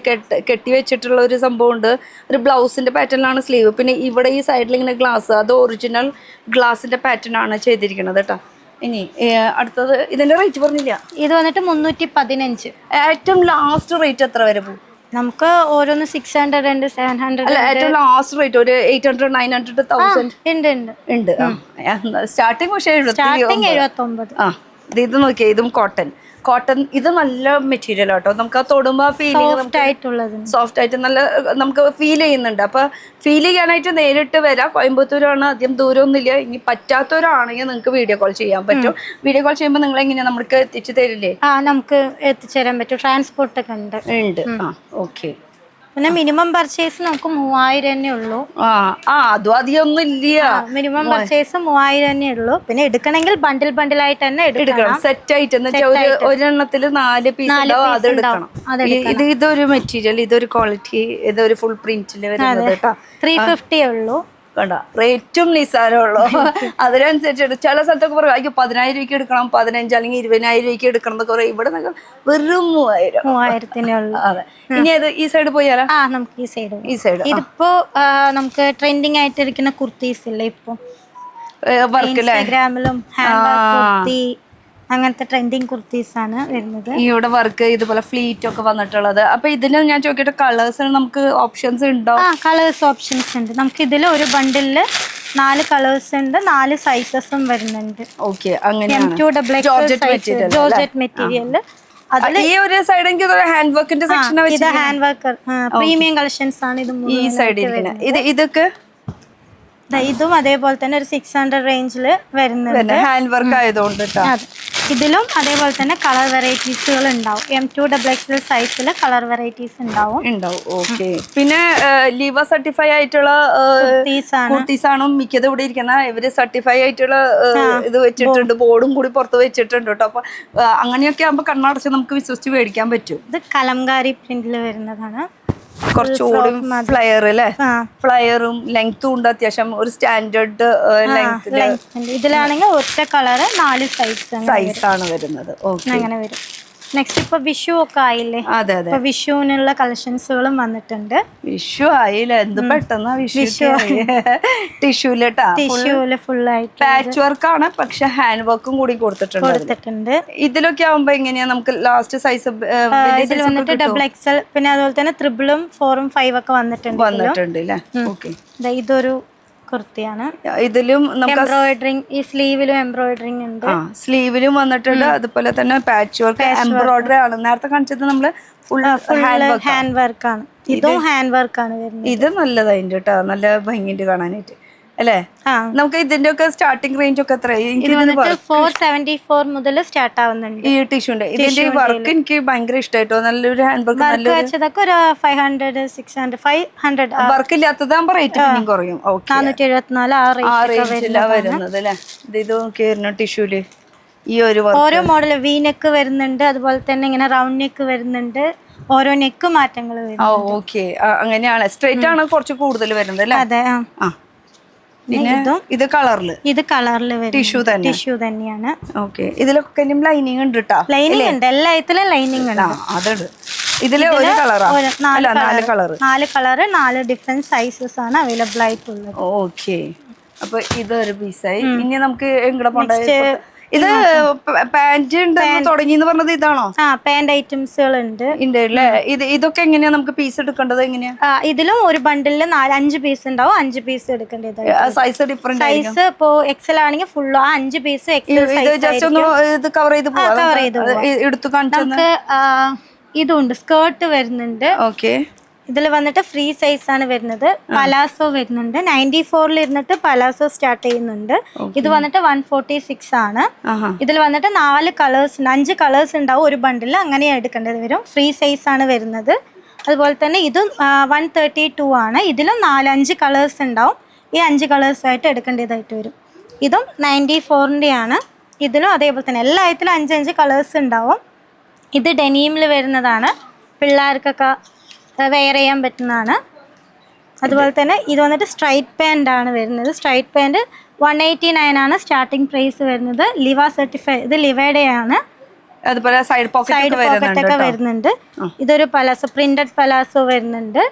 കെട്ടി വെച്ചിട്ടുള്ള ഒരു സംഭവം ഉണ്ട്. ഒരു ബ്ലൗസിന്റെ പാറ്റേണിലാണ് സ്ലീവ്. പിന്നെ ഇവിടെ ഈ സൈഡിൽ ഇങ്ങനെ ഗ്ലാസ്, അത് ഒറിജിനൽ ഗ്ലാസിന്റെ പാറ്റേൺ ആണ് ചെയ്തിരിക്കുന്നത് കേട്ടോ. ഇനി അടുത്തത് ഇതിന്റെ റേറ്റ് പറഞ്ഞില്ല. ഇത് വന്നിട്ട് 315. ഏറ്റവും ലാസ്റ്റ് റേറ്റ് എത്ര വരെ പോകും? നമുക്ക് ഓരോന്ന് 600 ഉണ്ട്, 700. അല്ല, ഏറ്റവും ലാസ്റ്റ് റേറ്റ് ഒരു 800, 900, 1000 ഉണ്ട്. സ്റ്റാർട്ടിങ് പക്ഷേ 79. ഇത് നോക്കിയാ, ഇതും കോട്ടൺ. ഇത് നല്ല മെറ്റീരിയൽ ആട്ടോ. നമുക്ക് ആ തൊടുമ്പോ സോഫ്റ്റ് ആയിട്ട് നല്ല നമുക്ക് ഫീൽ ചെയ്യുന്നുണ്ട്. അപ്പൊ ഫീൽ ചെയ്യാനായിട്ട് നേരിട്ട് വരാം. കോയമ്പത്തൂരാണ്, അധികം ദൂരമൊന്നുമില്ല. ഇനി പറ്റാത്തവരാണെങ്കിൽ നിങ്ങൾക്ക് വീഡിയോ കോൾ ചെയ്യാൻ പറ്റും. വീഡിയോ കോൾ ചെയ്യുമ്പോൾ നിങ്ങൾ എങ്ങനെയാ നമുക്ക് എത്തിച്ചു തരില്ലേ? നമുക്ക് എത്തിച്ചേരാൻ പറ്റും. ട്രാൻസ്പോർട്ട് ഒക്കെ ഉണ്ട്. ഓക്കെ. പിന്നെ മിനിമം പർച്ചേസ് നമുക്ക് 3000 തന്നെ ഉള്ളൂ. അതും അധികമൊന്നും ഇല്ല. മിനിമം പർച്ചേസ് 3000 തന്നെ ഉള്ളൂ. പിന്നെ എടുക്കണമെങ്കിൽ ബണ്ടിൽ ആയിട്ട് തന്നെ എടുക്കണം. സെറ്റ് ആയിട്ട് ഒരെണ്ണത്തില് 4 പീസ് അത് എടുക്കണം. ഇതൊരു മെറ്റീരിയൽ, ഇതൊരു ക്വാളിറ്റി, ഇതൊരു ഫുൾ പ്രിന്റില് വരുന്നത് കേട്ടോ. 350 ഉള്ളൂ. കണ്ട റേറ്റും നിസ്സാരമുള്ളൂ. അതിനനുസരിച്ചിട്ട് ചില സ്ഥലത്തൊക്കെ പറയും അയ്യോ 10,000 രൂപയ്ക്ക് എടുക്കണം, 15 അല്ലെങ്കിൽ 20,000 രൂപയ്ക്ക് എടുക്കണം എന്നൊക്കെ പറയും. ഇവിടെ വെറും 3000. അതെ. ഇനി ഈ സൈഡ് പോയാലോ? നമുക്ക് ഈ സൈഡ്. ഇതിപ്പോ നമുക്ക് ട്രെൻഡിങ് ആയിട്ടിരിക്കുന്ന കുർത്തീസ് ഇല്ലേ ഇപ്പൊ ഇൻസ്റ്റാഗ്രാമിലും, കുർത്തി അങ്ങനത്തെ ട്രെൻഡിങ് കുർത്തീസ് ആണ് വരുന്നത്. ഇവിടെ വർക്ക് ഇതുപോലെ ഫ്ലീറ്റ് ഒക്കെ വന്നിട്ടുള്ളത്. അപ്പൊ ഇതിന് ഞാൻ ചോദിക്കട്ടെ, കളേഴ്സ് നമുക്ക് ഓപ്ഷൻസ് ഉണ്ടോ? കളേഴ്സ് ഓപ്ഷൻസ് ഉണ്ട്. നമുക്ക് ഇതിൽ ഒരു ബണ്ടിലില് 4 കളേഴ്സ് ഉണ്ട്, 4 സൈസസും വരുന്നുണ്ട്. ഓക്കെ, അങ്ങനെയാണ്. Georgette material. ഈ ഒരു സൈഡ് എനിക്ക് ഹാൻഡ് വർക്കിന്റെ section, hand work premium collections ആണ്. ഈ സൈഡിൽ ഇതൊക്കെ ഇതും അതേപോലെ തന്നെ ഒരു 600 റേഞ്ചില് വരുന്നുണ്ട്. ഹാൻഡ് വർക്ക് ആയതുകൊണ്ട് ഇതിലും അതേപോലെ തന്നെ കളർ വെറൈറ്റീസുകൾ ഉണ്ടാവും. M2XXL സൈസിൽ കളർ വെറൈറ്റീസ് ഉണ്ടാവും. ഓക്കെ. പിന്നെ ലീവ സർട്ടിഫൈ ആയിട്ടുള്ള കുർത്തീസ് ആണ് മിക്കത് ഇവിടെ ഇരിക്കുന്ന. ഇവര് സർട്ടിഫൈ ആയിട്ടുള്ള ഇത് വെച്ചിട്ടുണ്ട്, ബോർഡും കൂടി പുറത്ത് വെച്ചിട്ടുണ്ട് കേട്ടോ. അപ്പൊ അങ്ങനെയൊക്കെ ആകുമ്പോൾ കണ്ണടച്ച് നമുക്ക് വിശ്വസിച്ച് മേടിക്കാൻ പറ്റും. ഇത് കലംകാരി പ്രിന്റിൽ വരുന്നതാണ്. കുറച്ചുകൂടി ഫ്ലയർ അല്ലേ, ഫ്ലയറും ലെങ്ത്തും ഉണ്ട് അത്യാവശ്യം, ഒരു സ്റ്റാൻഡേർഡ് ലെങ്ത്. ഇതിലാണെങ്കിൽ ഒറ്റ കളറ് 4 സൈസാണ് വരുന്നത്. അങ്ങനെ വരും. നെക്സ്റ്റ് ഇപ്പൊ വിഷു ഒക്കെ ആയില്ലേ? അതെ അതെ. ഇപ്പൊ വിഷുവിനുള്ള കളക്ഷൻസുകളും വന്നിട്ടുണ്ട്. വിഷു ആയില്ല, എന്ത് പെട്ടെന്നാ വിഷു. ടിഷ്യൂല് ഫുൾ ആയിട്ട് പാച്ച് വർക്ക് ആണ്, പക്ഷെ ഹാൻഡ് വർക്കും കൂടി കൊടുത്തിട്ടുണ്ട്. ഇതിലൊക്കെ ആവുമ്പോ എങ്ങനെയാ നമുക്ക് ലാസ്റ്റ് സൈസ്? ഇതിൽ വന്നിട്ട് XXL, പിന്നെ അതുപോലെ തന്നെ 3 4 5 ഒക്കെ വന്നിട്ടുണ്ട്. ഇതൊരു കുർത്തിയാണ്. ഇതിലും എംബ്രോയിഡറിങ്, ഈ സ്ലീവിലും എംബ്രോയിഡറിങ് ഉണ്ട്. സ്ലീവിലും വന്നിട്ടുണ്ട്. അതുപോലെ തന്നെ പാച്ച് വർക്ക്, എംബ്രോയിഡറി ആണ്. നേരത്തെ കാണിച്ചത് നമ്മള് ഫുൾ ഹാൻഡ് വർക്ക് ആണ്. ഇതും ഹാൻഡ് വർക്ക് ആണ് വരുന്നത്. ഇത് നല്ലതായിട്ട് കേട്ടോ, നല്ല ഭംഗിയുണ്ട് കാണാനായിട്ട് അല്ലേ? നമുക്ക് ഇതിന്റെ ഒക്കെ സ്റ്റാർട്ടിംഗ് റേഞ്ച് ഒക്കെ എത്ര? 474 മുതൽ സ്റ്റാർട്ട് ആവുന്നുണ്ട് ഈ ടിഷ്യൂന്റെ. ഇതിന്റെ വർക്ക് എനിക്ക് ഭയങ്കര ഇഷ്ടമായിട്ടോ. നല്ലൊരു ഹാൻഡ് വർക്ക്, വെച്ചതൊക്കെ ഒരു 500 600 500. വർക്ക് ഇല്ലാത്തതാകുമ്പോ റേറ്റ് പിന്നെയും കുറയും. 474 ആ റേഞ്ചിലാണ് വരുന്നത് അല്ലേ? ഇത് നോക്കിയായിരുന്നു ടിഷ്യൂല് ഈ ഒരു ഓരോ മോഡൽ വി നെക്ക് വരുന്നുണ്ട്, അതുപോലെ തന്നെ ഇങ്ങനെ റൗണ്ട് നെക്ക് വരുന്നുണ്ട്. ഓരോ നെക്ക് മാറ്റങ്ങൾ വരും. ഓക്കെ, അങ്ങനെയാണ്. സ്ട്രൈറ്റ് ആണ് കുറച്ച് കൂടുതൽ വരുന്നത് അല്ലേ? അതെ. പിന്നെ ഇത് കളറില് ടിഷ്യൂ തന്നെയാണ്. ഓക്കെ. ഇതിലൊക്കെ ലൈനിങ് ഉണ്ട് കേട്ടോ. ലൈനിങ് ഉണ്ട്, എല്ലാത്തിലും ലൈനിങ് ഉണ്ട്. അതുണ്ട്. ഇതില് ഒരു കളറാ? 4 കളറ് 4 ഡിഫറെന്റ് സൈസസ് ആണ് അവൈലബിൾ ആയിട്ടുള്ളത്. ഓക്കെ. അപ്പൊ ഇതൊരു പീസായി. ഇനി നമുക്ക് എങ്ങടെ പോണ്ടേ? ഇത് പാന്റ് തുടങ്ങി പറഞ്ഞത് ഇതാണോ? പാന്റ് ഐറ്റംസുകൾ ഉണ്ട്. ഇതൊക്കെ എങ്ങനെയാ നമുക്ക് പീസ് എടുക്കേണ്ടത്? എങ്ങനെയാ? ഇതിലും ഒരു ബണ്ടില് 4-5 പീസ് ഉണ്ടാവും. 5 പീസ് എടുക്കേണ്ടത്. സൈസ് ഡിഫറെന്റ് സൈസ് ഇപ്പോ XL ആണെങ്കിൽ ഫുള്ള് 5 പീസ് ജസ്റ്റ് ഒന്ന് ഇത് കവർ ചെയ്ത് എടുത്തു കാണിച്ചു. ഇതുണ്ട്, സ്കേർട്ട് വരുന്നുണ്ട്. ഓക്കെ. ഇതിൽ വന്നിട്ട് ഫ്രീ സൈസ് ആണ് വരുന്നത്. പലാസോ വരുന്നുണ്ട്. 94 ഇരുന്നിട്ട് പലാസോ സ്റ്റാർട്ട് ചെയ്യുന്നുണ്ട്. ഇത് വന്നിട്ട് 146 ആണ്. ഇതിൽ വന്നിട്ട് 4 കളേഴ്സ് ഉണ്ട്. 5 കളേഴ്സ് ഉണ്ടാവും ഒരു ബണ്ടിൽ. അങ്ങനെ എടുക്കേണ്ടത് വരും. ഫ്രീ സൈസ് ആണ് വരുന്നത്. അതുപോലെ തന്നെ ഇതും 132 ആണ്. ഇതിലും 4-5 കളേഴ്സ് ഉണ്ടാവും. ഈ 5 കളേഴ്സ് ആയിട്ട് എടുക്കേണ്ടതായിട്ട് വരും. ഇതും 94 ആണ്. ഇതിലും അതേപോലെ തന്നെ എല്ലാത്തിലും 5-5 കളേഴ്സ് ഉണ്ടാവും. ഇത് ഡെനീമിൽ വരുന്നതാണ്. പിള്ളേർക്കൊക്കെ വെയർ ചെയ്യാൻ പറ്റുന്നതാണ്. അതുപോലെ തന്നെ ഇത് വന്നിട്ട് സ്ട്രൈറ്റ് പാൻ്റ് ആണ് വരുന്നത്. സ്ട്രൈറ്റ് പാൻറ് 189 ആണ് സ്റ്റാർട്ടിംഗ് പ്രൈസ് വരുന്നത്. ലിവ സർട്ടിഫൈ, ഇത് ലിവയുടെ ആണ്. അതുപോലെ സൈഡ് പോക്കറ്റ് ഒക്കെ വരുന്നുണ്ട്. ഇതൊരു പലാസോ, പ്രിന്റഡ് പലാസോ വരുന്നുണ്ട്.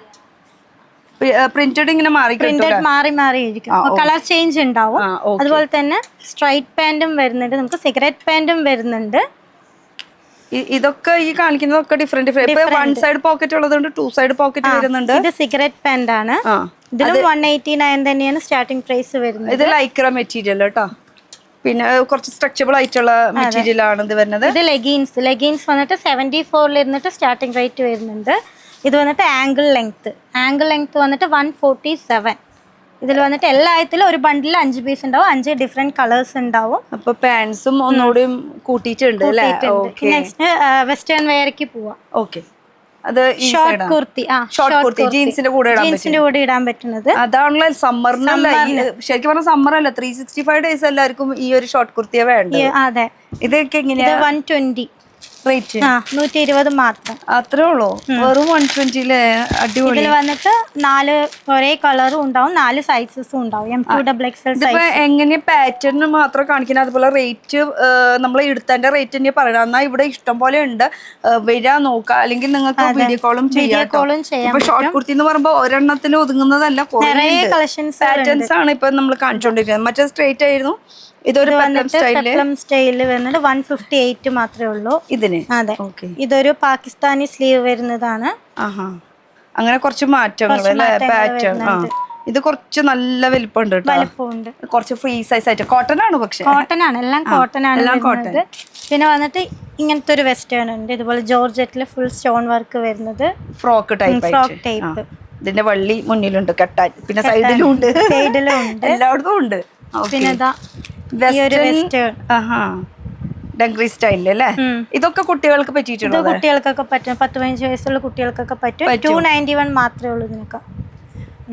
പ്രിന്റഡ് മാറി ഇരിക്കും. കളർ ചേഞ്ച് ഉണ്ടാവും. അതുപോലെ തന്നെ സ്ട്രൈറ്റ് പാൻറ്റും വരുന്നുണ്ട്. നമുക്ക് സിഗരറ്റ് പാൻറ്റും വരുന്നുണ്ട്. ഇതൊക്കെ ഈ കാണിക്കുന്നതൊക്കെ ഡിഫറെന്റ്. 1 സൈഡ് പോക്കറ്റ് ഉള്ളതുകൊണ്ട് 2 സൈഡ് പോക്കറ്റ് വരുന്നുണ്ട്. ഇത് സിഗരറ്റ് പാന്റ് ആണ്. ഇതിലും 189 തന്നെയാണ് സ്റ്റാർട്ടിംഗ് പ്രൈസ് വരുന്നത്. ഇത് ലൈക്ര മെറ്റീരിയൽ കേട്ടോ. പിന്നെ കുറച്ച് സ്ട്രെച്ചബിൾ ആയിട്ടുള്ള മെറ്റീരിയൽ ആണ് ഇത് വരുന്നത്. ഇത് ലെഗിൻസ് വന്നിട്ട് 74 ഇരുന്നിട്ട് സ്റ്റാർട്ടിംഗ് റേറ്റ് വരുന്നുണ്ട്. ഇത് വന്നിട്ട് ആംഗിൾ ലെങ്ത് വന്നിട്ട് 147. ഇതിൽ വന്നിട്ട് എല്ലാത്തിലും ഒരു ബണ്ടിൽ 5 പീസ് ഉണ്ടാവും. 5 ഡിഫറെന്റ് കളേഴ്സ് ഉണ്ടാവും. അപ്പൊ പാൻസും ഒന്നുകൂടി കൂട്ടിയിട്ടുണ്ട്. നെക്സ്റ്റ് വെസ്റ്റേൺ വെയർക്ക് പോവാം. ഓക്കെ. അത് ഷോർട്ട് കുർത്തി ജീൻസിന്റെ കൂടെ ഇടാൻ പറ്റുന്നത്. അതാണല്ലോ സമ്മറിനല്ല, ശരിക്കും പറഞ്ഞ സമ്മറല്ല, 365 ഡേയ്സ് എല്ലാവർക്കും ഈ ഒരു ഷോർട്ട് കുർത്തിയെ വേണ്ടത്. അതെ. ഇതൊക്കെ എങ്ങനെയാ? 120 റേറ്റ്? 120 മാത്രം. അത്രേ ഉള്ളൂ? വെറും 120. അടിപൊളി. ഇതിൽ വന്നിട്ട് 4 ഒരേ കളറും ഉണ്ടാവും, 4 സൈസസും ഉണ്ടാവും. M2XXL size. എങ്ങനെ പാറ്റേൺ മാത്രം കാണിക്കുന്നത്? അതുപോലെ റേറ്റ് നമ്മൾ എടുത്തതിന്റെ റേറ്റ് തന്നെ പറയണം. എന്നാൽ ഇവിടെ ഇഷ്ടം പോലെ ഉണ്ട്, വരാൻ നോക്കാം. അല്ലെങ്കിൽ നിങ്ങൾക്ക് വീഡിയോ കോളും ചെയ്യാം. ഷോർട്ട് കുർത്തി എന്ന് പറയുമ്പോൾ ഒരെണ്ണത്തിൽ ഒതുങ്ങുന്നതല്ല, പാറ്റേൺസ് ആണ് ഇപ്പൊ നമ്മൾ കാണിച്ചുകൊണ്ടിരിക്കുന്നത്. മറ്റേ സ്ട്രേറ്റ് ആയിരുന്നു. ഇതൊരു സ്റ്റൈലിൽ വരുന്നത് 158 മാത്രമേ ഉള്ളൂ ഇതിന്. അതെ. ഇതൊരു പാകിസ്ഥാനി സ്ലീവ് വരുന്നതാണ്. അങ്ങനെ കുറച്ച് മാറ്റങ്ങൾ അല്ലേ പാറ്റേൺ. ഇത് കുറച്ച് നല്ല വലിപ്പമുണ്ട് കേട്ടോ. കുറച്ച് ഫ്രീ സൈസ് ആയിട്ട്. കോട്ടൺ ആണ്, പക്ഷെ കോട്ടൺ ആണ്, എല്ലാം കോട്ടൺ ആണ്. പിന്നെ വന്നിട്ട് ഇങ്ങനത്തെ ഒരു വെസ്റ്റേൺ ഉണ്ട്. ഇതുപോലെ ജോർജറ്റില് ഫുൾ സ്റ്റോൺ വർക്ക് വരുന്നത്. Frock type. ഇതിന്റെ വള്ളി മുന്നിലുണ്ട് കെട്ടാൻ, പിന്നെ സൈഡിലും ഉണ്ട്, എല്ലായിടത്തും ഉണ്ട്. പിന്നെ ഡംഗ്രി സ്റ്റൈലിൽ അല്ലേ? ഇതൊക്കെ കുട്ടികൾക്ക് പറ്റിയിട്ടുണ്ടോ? കുട്ടികൾക്കൊക്കെ പറ്റും. 10-15 വയസ്സുള്ള കുട്ടികൾക്കൊക്കെ പറ്റും. 291 മാത്രമേ ഉള്ളൂ ഇതിനൊക്കെ.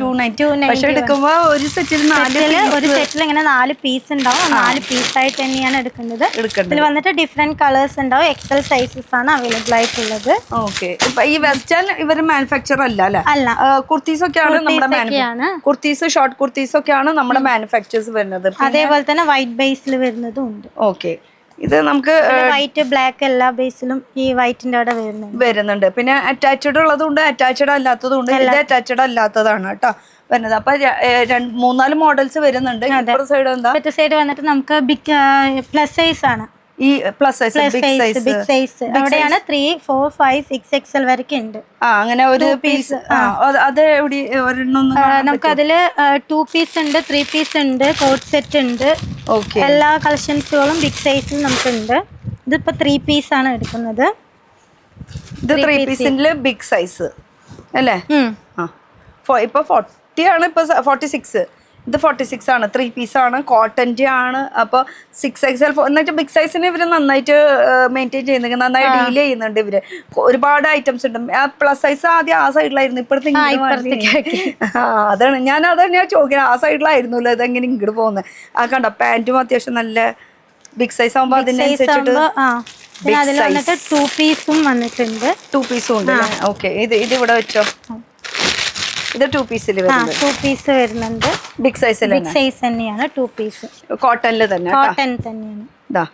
290. പക്ഷെ എടുക്കുമ്പോ ഒരു സെറ്റിൽ ഇങ്ങനെ 4 പീസ് ഉണ്ടാവും. 4 പീസായിട്ട് തന്നെയാണ് എടുക്കുന്നത്. ഇതിൽ വന്നിട്ട് ഡിഫറെന്റ് കളേഴ്സ് ഉണ്ടാവും. എക്സൽ സൈസസ് ആണ് അവൈലബിൾ ആയിട്ടുള്ളത്. ഓക്കെ. ഈ വെസ്റ്റേൺ ഇവര് മാനുഫാക്ചർ അല്ല. കുർത്തീസ് ഒക്കെയാണ് നമ്മുടെ കുർത്തീസ്, ഷോർട്ട് കുർത്തീസ് ഒക്കെയാണ് നമ്മുടെ മാനുഫാക്ചേഴ്സ് വരുന്നത്. അതേപോലെ തന്നെ വൈറ്റ് ബേസിൽ വരുന്നതും ഉണ്ട്. ഓക്കെ. ഇത് നമുക്ക് വൈറ്റ് ബ്ലാക്ക് എല്ലാ ബേസിലും ഈ വൈറ്റിന്റെ അവിടെ വരുന്നുണ്ട്. പിന്നെ അറ്റാച്ച്ഡ് ഉള്ളതുണ്ട്, അറ്റാച്ച്ഡ് അല്ലാത്തതുണ്ട്. ഇത് അറ്റാച്ച്ഡ് അല്ലാത്തതാണ് കേട്ടോ വരുന്നത്. അപ്പൊ 3-4 മോഡൽസ് വരുന്നുണ്ട്. സൈഡ് എന്താ? സൈഡ് വന്നിട്ട് നമുക്ക് ബിഗ് പ്ലസ് സൈസ് ആണ്. ഈ പ്ലസ് സൈസ് ബിഗ് സൈസ് അവിടെയാണ് 3, 4, 5, 6 XL വരെയൊക്കെ ഉണ്ട്. അങ്ങനെ ഒരു പീസ് അത് നമുക്ക് അതില് 2 പീസ് ഉണ്ട്, 3 പീസ് ഉണ്ട്, കോട്ട് സെറ്റ് ഉണ്ട്. എല്ലാ കളക്ഷൻസുകളും ബിഗ് സൈസിൽ നമുക്കുണ്ട്. ഇതിപ്പോ 3 പീസ് ആണ് എടുക്കുന്നത്. ഇത് 3 പീസിന്റെ ബിഗ് സൈസ് അല്ലേ? ഇപ്പൊ 40 ആണ്, ഇപ്പൊ 46. ഇത് 46 ആണ്, 3 പീസ് ആണ്, കോട്ടൻ്റെ ആണ്. അപ്പോൾ 6XL എന്നിട്ട് ബിഗ് സൈസിന് ഇവർ നന്നായിട്ട് മെയിൻറ്റെയിൻ ചെയ്യുന്നുണ്ട്, നന്നായി ഡീൽ ചെയ്യുന്നുണ്ട് ഇവര്. ഒരുപാട് ഐറ്റംസ് ഉണ്ട്. പ്ലസ് സൈസ് ആദ്യം ആ സൈഡിലായിരുന്നു, ഇപ്പോഴത്തെ അതാണ് ഞാൻ ചോദിക്കുന്നത്. ആ സൈഡിലായിരുന്നല്ലോ, ഇതെങ്ങനെ ഇങ്ങോട്ട് പോകുന്നത്. ആ കണ്ടോ, പാൻറ്റും അത്യാവശ്യം നല്ല ബിഗ് സൈസ് ആകുമ്പോൾ അതിനനുസരിച്ചിട്ട് 2 പീസും വന്നിട്ടുണ്ട്. 2 പീസും ഉണ്ട്. ഓക്കെ. ഇത് ഇവിടെ വെച്ചോ. ഇത് 2 പീസിൽ വരുന്നുണ്ട്. 2 പീസ് വരുന്നുണ്ട്. ബിഗ് സൈസിൽ തന്നെയാണ് 2 പീസ്. കോട്ടണിൽ തന്നെ. കോട്ടൺ തന്നെയാണ്. ഇതാ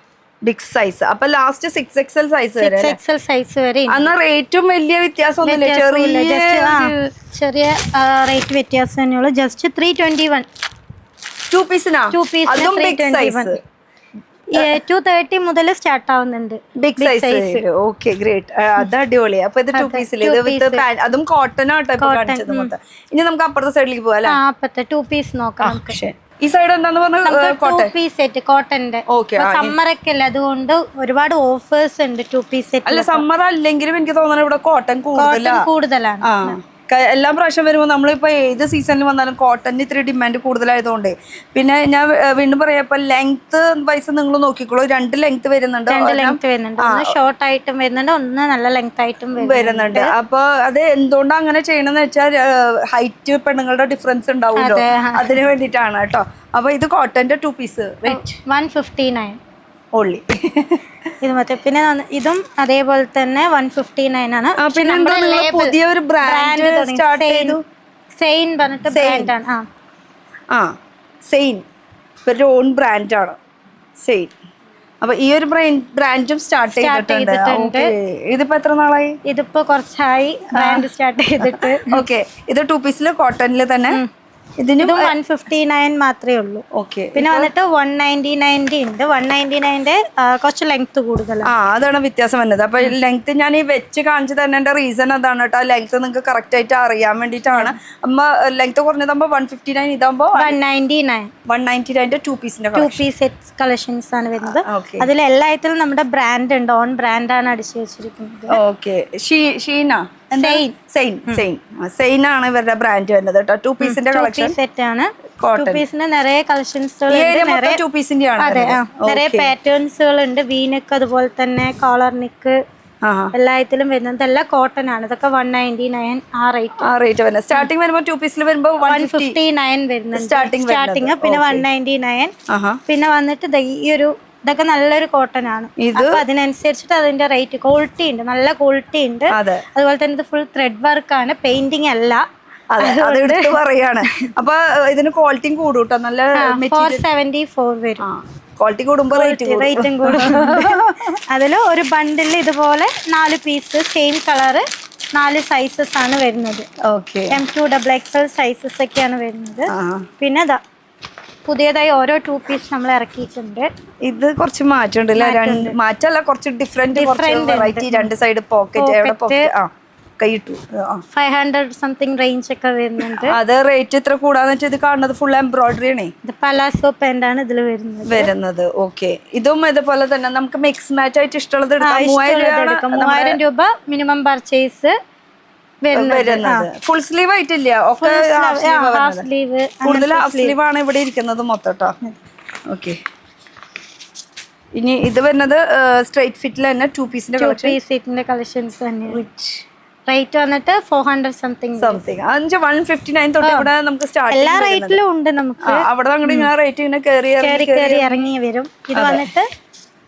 ബിഗ് സൈസ്. അപ്പൊ ലാസ്റ്റ് 6XL സൈസ് വരെ. 6XL സൈസ് വരെ. എന്നാ റേറ്റും വലിയ വ്യത്യാസമൊന്നുമില്ല, ചെറിയ റേറ്റ് വ്യത്യാസം തന്നെയുള്ളൂ. ജസ്റ്റ് 321. 2 പീസിനാ? അതും ബിഗ് സൈസ്. 230 മുതൽ സ്റ്റാർട്ട് ആവുന്നുണ്ട് ബിഗ് സൈസ്. Okay, great. അത് അടിപൊളി. അപ്പൊ ഇത് 2 പീസിൽ, അതും കോട്ടൺ ആട്ടോ ഇപ്പൊ കാണിച്ചത് മൊത്തം. ഇനി നമുക്ക് അപ്പുറത്തെ സൈഡിലേക്ക് പോകാം. അപ്പുറത്തെ 2 പീസ് നോക്കാം. ഈ സൈഡ് എന്താന്ന് പറഞ്ഞാൽ 2 പീസ് സെറ്റ് കോട്ടന്റെ. സമ്മർ ഒക്കെ അല്ലേ, അതുകൊണ്ട് ഒരുപാട് ഓഫേഴ്സ് ഉണ്ട് 2 പീസ് സെറ്റ്. അല്ല, സമ്മർ അല്ലെങ്കിലും എനിക്ക് തോന്നുന്നത് ഇവിടെ കോട്ടൺ കൂടുതലാണ്. എല്ലാ പ്രാവശ്യം വരുമ്പോൾ നമ്മളിപ്പോൾ ഏത് സീസണിൽ വന്നാലും കോട്ടണിന് ഇത്തിരി ഡിമാൻഡ് കൂടുതലായതുകൊണ്ട്. പിന്നെ ഞാൻ വീണ്ടും പറയാം, ഇപ്പൊ ലെങ്ത് വൈസ് നിങ്ങൾ നോക്കിക്കോളൂ. 2 ലെങ്ത് വരുന്നുണ്ട്. ഒന്ന് ഷോർട്ട് ആയിട്ടും വരുന്നുണ്ട്, ഒന്ന് നല്ല ലെങ്ത് ആയിട്ടും വരുന്നുണ്ട്. അപ്പൊ അത് എന്തുകൊണ്ടാണ് അങ്ങനെ ചെയ്യണമെന്ന് വെച്ചാൽ ഹൈറ്റ് പെണ്ണുങ്ങളുടെ ഡിഫറൻസ് ഉണ്ടാവുമല്ലോ, അതിന് വേണ്ടിയിട്ടാണ് കേട്ടോ. അപ്പൊ ഇത് കോട്ടന്റെ 2 പീസ് 159 ഓൺലി. ഇത് പിന്നെ ഇതും അതേപോലെ തന്നെ 159 ആണ്. പുതിയൊരു ബ്രാൻഡ് സ്റ്റാർട്ട് ചെയ്തു. സെയിൻ പറഞ്ഞിട്ട് ബ്രാൻഡാണ്. സെയിൻ ഒരു ഓൺ ബ്രാൻഡാണ് സെയിൻ. അപ്പൊ ഈ ഒരു ബ്രാൻഡും സ്റ്റാർട്ട് ചെയ്തിട്ടുണ്ട്. ഇതിപ്പോ എത്ര നാളായി? ഇതിപ്പോ കുറച്ചായി ബ്രാൻഡ് സ്റ്റാർട്ട് ചെയ്തിട്ട്. ഓക്കെ. ഇത് 2 പീസില് കോട്ടണില് തന്നെ. ഇതിന് 159 മാത്രമേ ഉള്ളൂ. ഓക്കെ. പിന്നെ വന്നിട്ട് 199 ഉണ്ട്. 199 കുറച്ച് ലെങ്ത് കൂടുതലാണ്. അതാണ് വ്യത്യാസം വന്നത്. അപ്പൊ ലെങ്ത് ഞാൻ ഈ വെച്ച് കാണിച്ചു തന്നെ റീസൺ അതാണ് കേട്ടോ. ലെങ്ത് നിങ്ങൾക്ക് കറക്റ്റ് ആയിട്ട് അറിയാൻ വേണ്ടിയിട്ടാണ്. അമ്മ ലെങ്ത് കുറഞ്ഞതാകുമ്പോ 159, ഇതാകുമ്പോ 199 2 പീസിന്റെ 2 പീസ് സെറ്റ് കളക്ഷൻസ് ആണ് വരുന്നത്. അതിൽ എല്ലാത്തിലും നമ്മുടെ ബ്രാൻഡ് ഉണ്ട്, ഓൺ ബ്രാൻഡാണ് അടിച്ചു വെച്ചിരിക്കുന്നത്. ഓക്കെ. സെയിൻ ആണ് ഇവരുടെ ബ്രാൻഡ് വരുന്നത് കേട്ടോ. 2 പീസിന്റെ കളക്ഷൻ സെറ്റ് ആണ്. 2 പീസിന്റെ നിറയെ കളക്ഷൻസുകൾ നിറയെ പാറ്റേൺസുകൾ ഉണ്ട്. വീനക്ക്, അതുപോലെ തന്നെ കോളർ നെക്ക്, എല്ലാത്തിലും വരുന്നത് എല്ലാം കോട്ടൺ ആണ്. ഇതൊക്കെ 199 ആ റേറ്റ് വരുന്നത്. സ്റ്റാർട്ടിംഗ് വരുമ്പോൾ 2 പീസിൽ വരുമ്പോൾ 159 വരുന്നുണ്ട് സ്റ്റാർട്ടിംഗ്. പിന്നെ 199. പിന്നെ വന്നിട്ട് ഈ ഒരു ഇതൊക്കെ നല്ലൊരു കോട്ടൺ ആണ്. അപ്പൊ അതിനനുസരിച്ചിട്ട് അതിന്റെ റേറ്റ് ക്വാളിറ്റി ഉണ്ട്, നല്ല ക്വാളിറ്റി ഉണ്ട്. അതുപോലെ തന്നെ ഇത് ഫുൾ ത്രെഡ് വർക്ക് ആണ്, പെയിന്റിംഗ് അല്ല. പറയാണ്. അപ്പൊ ഇതിന് ക്വാളിറ്റിയും കൂടും കേട്ടോ. നല്ല 474 വരും. ക്വാളിറ്റി കൂടുമ്പോ റേറ്റും കൂടും. അതില് ഒരു ബണ്ടിൽ ഇതുപോലെ 4 പീസ് സെയിം കളറ് 4 സൈസസ് ആണ് വരുന്നത്. M2 XXL സൈസസ് ഒക്കെയാണ് വരുന്നത്. പിന്നെ പുതിയതായി ഓരോ 2 പീസ് നമ്മൾ ഇറക്കിയിട്ടുണ്ട്. ഇത് കുറച്ച് മാറ്റമുണ്ട്. മാറ്റല്ല, കുറച്ച് ഡിഫറെന്റ് വെറൈറ്റി. 2 സൈഡ് പോക്കറ്റ് കൈയിട്ടു. 500 സംതിങ് റേഞ്ച് ഒക്കെ വരുന്നുണ്ട്. അത് റേറ്റ് എത്ര കൂടാന്ന് വെച്ചാൽ ഇത് കാണുന്നത് ഫുൾ എംബ്രോയിഡറി ആണ്. ഇത് പലാസോ പാന്റ് ആണ് ഇതിൽ വരുന്നത്. ഓക്കെ. ഇതും ഇതുപോലെ തന്നെ നമുക്ക് മിക്സ് മാച്ച് ആയിട്ട് ഇഷ്ടമുള്ളത് എടുക്കാം. 3000 രൂപ മിനിമം പർച്ചേസ് വരുന്നത്. ഫുൾ സ്ലീവ് ആയിട്ടില്ല, ഒക്കെ കൂടുതൽ ഹാഫ് സ്ലീവ് ആണ് ഇവിടെ ഇരിക്കുന്നത് മൊത്തം കേട്ടോ. ഓക്കെ. ഇനി ഇത് വരുന്നത് സ്ട്രൈറ്റ് ഫിറ്റിൽ തന്നെ 2 പീസിന്റെ സെറ്റിന്റെ കളക്ഷൻസ് തന്നെ. റേറ്റ് വന്നിട്ട് 400 സംതിങ് 159 തൊട്ട് ഇവിടെ നമുക്ക് സ്റ്റാർട്ട് എല്ലാ റേറ്റിലും ഉണ്ട് നമുക്ക്. അവിടെ അങ്ങോട്ട് ഇങ്ങനെ റേറ്റ് ഇങ്ങനെ കയറി ഇറങ്ങി വരും. ഇത് വന്നിട്ട്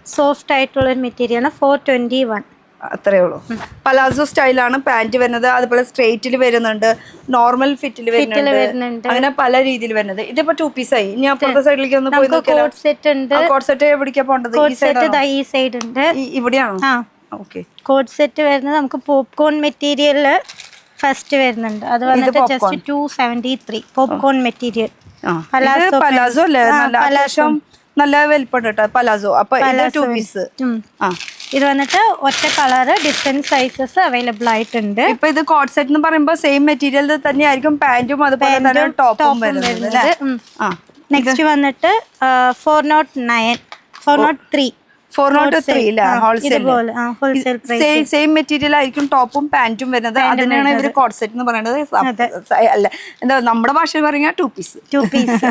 സോഫ്റ്റ് ആയിട്ടുള്ള ഒരു മെറ്റീരിയൽ ആണ്. 421 അത്രേ ഉള്ളൂ. പലാസോ സ്റ്റൈലാണ് പാന്റ് വരുന്നത്. അതുപോലെ സ്ട്രേറ്റിൽ വരുന്നുണ്ട്, നോർമൽ ഫിറ്റിൽ വരുന്നുണ്ട്, അങ്ങനെ പല രീതിയിൽ വരുന്നത്. ഇതിപ്പോ 2 പീസ് ആയി. ഇനി അപ്പുറത്തെ സൈഡിലേക്ക് ഒന്ന് പോയി കോട്ട് സെറ്റ് ഉണ്ട്. കോട്ട് സെറ്റ് എവിടേക്കാ പോണ്ടത്? ഈ സൈഡ് ഉണ്ട്. ഇവിടെയാണോ? ഓക്കെ. കോട്ട് സെറ്റ് വരുന്നത് നമുക്ക് പോപ്കോൺ മെറ്റീരിയല് ഫസ്റ്റ് വരുന്നുണ്ട്. അത് വന്നിട്ട് ജസ്റ്റ് 273 പോപ്കോൺ മെറ്റീരിയൽ. പലാസോ അല്ലേ? നല്ല വലിപ്പമുണ്ട് കേട്ടോ പലാസോ. അപ്പൊ ഇത് 2 പീസ്. ഇത് വന്നിട്ട് ഒറ്റ കളറ് ഡിഫറെന്റ് സൈസസ് അവൈലബിൾ ആയിട്ടുണ്ട്. ഇപ്പൊ ഇത് കോട്ട് സെറ്റ് എന്ന് പറയുമ്പോൾ സെയിം മെറ്റീരിയൽ തന്നെയായിരിക്കും പാന്റും അതുപോലെ തന്നെ ടോപ്പും വരുന്നത്. നെക്സ്റ്റ് വന്നിട്ട് 403 സെയിം മെറ്റീരിയൽ ആയിരിക്കും ടോപ്പും പാന്റും വരുന്നത്. അതിനാണ് ഇവര് കോട്ട് സെറ്റ് എന്ന് പറയുന്നത്. അല്ല, എന്താ നമ്മുടെ ഭാഷയിൽ പറഞ്ഞാൽ 2 പീസ്.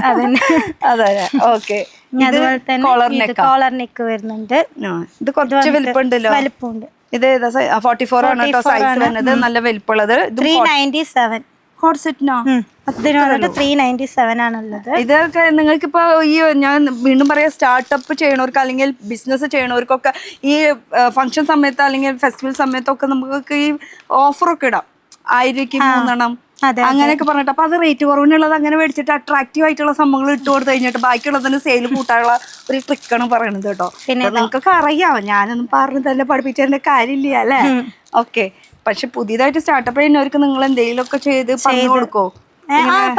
അതെ. ഓക്കെ. കോളർ നെക്ക് വരുന്നുണ്ട്. ഇത് കുറച്ച് വലിപ്പമുണ്ടല്ലോ. ഇത് 44 ആണ് കേട്ടോ സൈസ് വരുന്നത്. നല്ല വലിപ്പമുള്ളത്. 397 കോട്ട് സെറ്റിനോ? 397 ആണുള്ളത്. ഇതൊക്കെ നിങ്ങൾക്കിപ്പോ ഈ ഞാൻ വീണ്ടും പറയാം, സ്റ്റാർട്ടപ്പ് ചെയ്യണവർക്ക് അല്ലെങ്കിൽ ബിസിനസ് ചെയ്യണവർക്കൊക്കെ ഈ ഫംഗ്ഷൻ സമയത്ത് അല്ലെങ്കിൽ ഫെസ്റ്റിവൽ സമയത്തൊക്കെ നമുക്ക് ഈ ഓഫറൊക്കെ ഇടാം. 1000 3 അങ്ങനെയൊക്കെ പറഞ്ഞിട്ട്. അപ്പൊ അത് റേറ്റ് കുറവിനുള്ളത് അങ്ങനെ മേടിച്ചിട്ട് അട്രാക്റ്റീവ് ആയിട്ടുള്ള സംഭവങ്ങൾ ഇട്ട് കൊടുത്തു കഴിഞ്ഞിട്ട് ബാക്കിയുള്ളതിന് സെയിൽ കൂട്ടാനുള്ള ഒരു ട്രിക്കാണ് പറയണത് കേട്ടോ. നിങ്ങൾക്കൊക്കെ അറിയാം, ഞാനൊന്നും പറഞ്ഞു തന്നെ പഠിപ്പിച്ചതിന്റെ കാര്യമില്ല അല്ലേ? ഓക്കെ. പക്ഷെ പുതിയതായിട്ട് സ്റ്റാർട്ടപ്പ് ചെയ്യുന്നവർക്ക് നിങ്ങൾ എന്തെങ്കിലുമൊക്കെ ചെയ്ത് പറഞ്ഞു കൊടുക്കോ?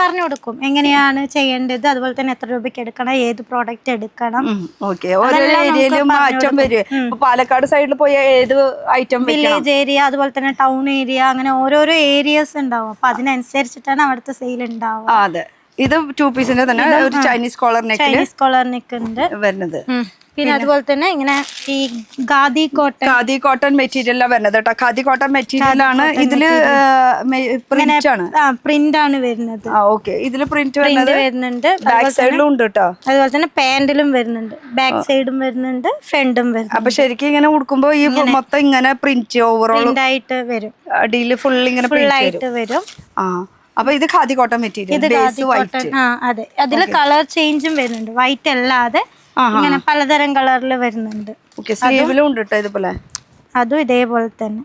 പറഞ്ഞു കൊടുക്കും എങ്ങനെയാണ് ചെയ്യേണ്ടത്, അതുപോലെ തന്നെ എത്ര രൂപയ്ക്ക് എടുക്കണം, ഏത് പ്രോഡക്റ്റ് എടുക്കണം. ഓരോ ഏരിയയിലും മാറ്റം വരും. പാലക്കാട് സൈഡിൽ പോയ ഏത് ഐറ്റം, വില്ലേജ് ഏരിയ, അതുപോലെ തന്നെ ടൗൺ ഏരിയ, അങ്ങനെ ഓരോരോ ഏരിയസ് ഉണ്ടാവും. അപ്പൊ അതിനനുസരിച്ചിട്ടാണ് അവിടുത്തെ സെയിൽ ഉണ്ടാവും. അതെ. ഇത് 2 പീസിന്റെ തന്നെ ഒരു ചൈനീസ് കോളർ നെക്ക് ഉണ്ട് വരുന്നത്. പിന്നെ അതുപോലെ തന്നെ ഇങ്ങനെ ഈ ഖാദി കോട്ടൺ മെറ്റീരിയൽ വരുന്നത് കേട്ടോ. ഖാദി കോട്ടൺ മെറ്റീരിയൽ ആണ്. ഇതില് പ്രിന്റ് ആണ് വരുന്നത്. ഓക്കെ. ഇതില് പ്രിന്റ് വരുന്നുണ്ട്. ബാക്ക് സൈഡിലും ഉണ്ട് കേട്ടോ. അതുപോലെ തന്നെ പാന്റിലും വരുന്നുണ്ട്, ബാക്ക് സൈഡും വരുന്നുണ്ട്, ഫ്രണ്ടും വരുന്നുണ്ട്. അപ്പൊ ശരിക്കും ഇങ്ങനെ കൊടുക്കുമ്പോ ഈ മൊത്തം ഇങ്ങനെ പ്രിന്റ് ഓവറോൾ ആയിട്ട് വരും. അടിയിൽ ഫുൾ ഇങ്ങനെ ആയിട്ട് വരും. അപ്പൊ ഇത് khadi cotton material, base white. അതെ. അതില് കളർ ചേഞ്ചും വരുന്നുണ്ട്. വൈറ്റ് അല്ലാതെ ഇങ്ങനെ പലതരം കളറിൽ വരുന്നുണ്ട്. സ്ലീവിലും ഉണ്ട് കേട്ടോ ഇതുപോലെ. അതും ഇതേപോലെ തന്നെ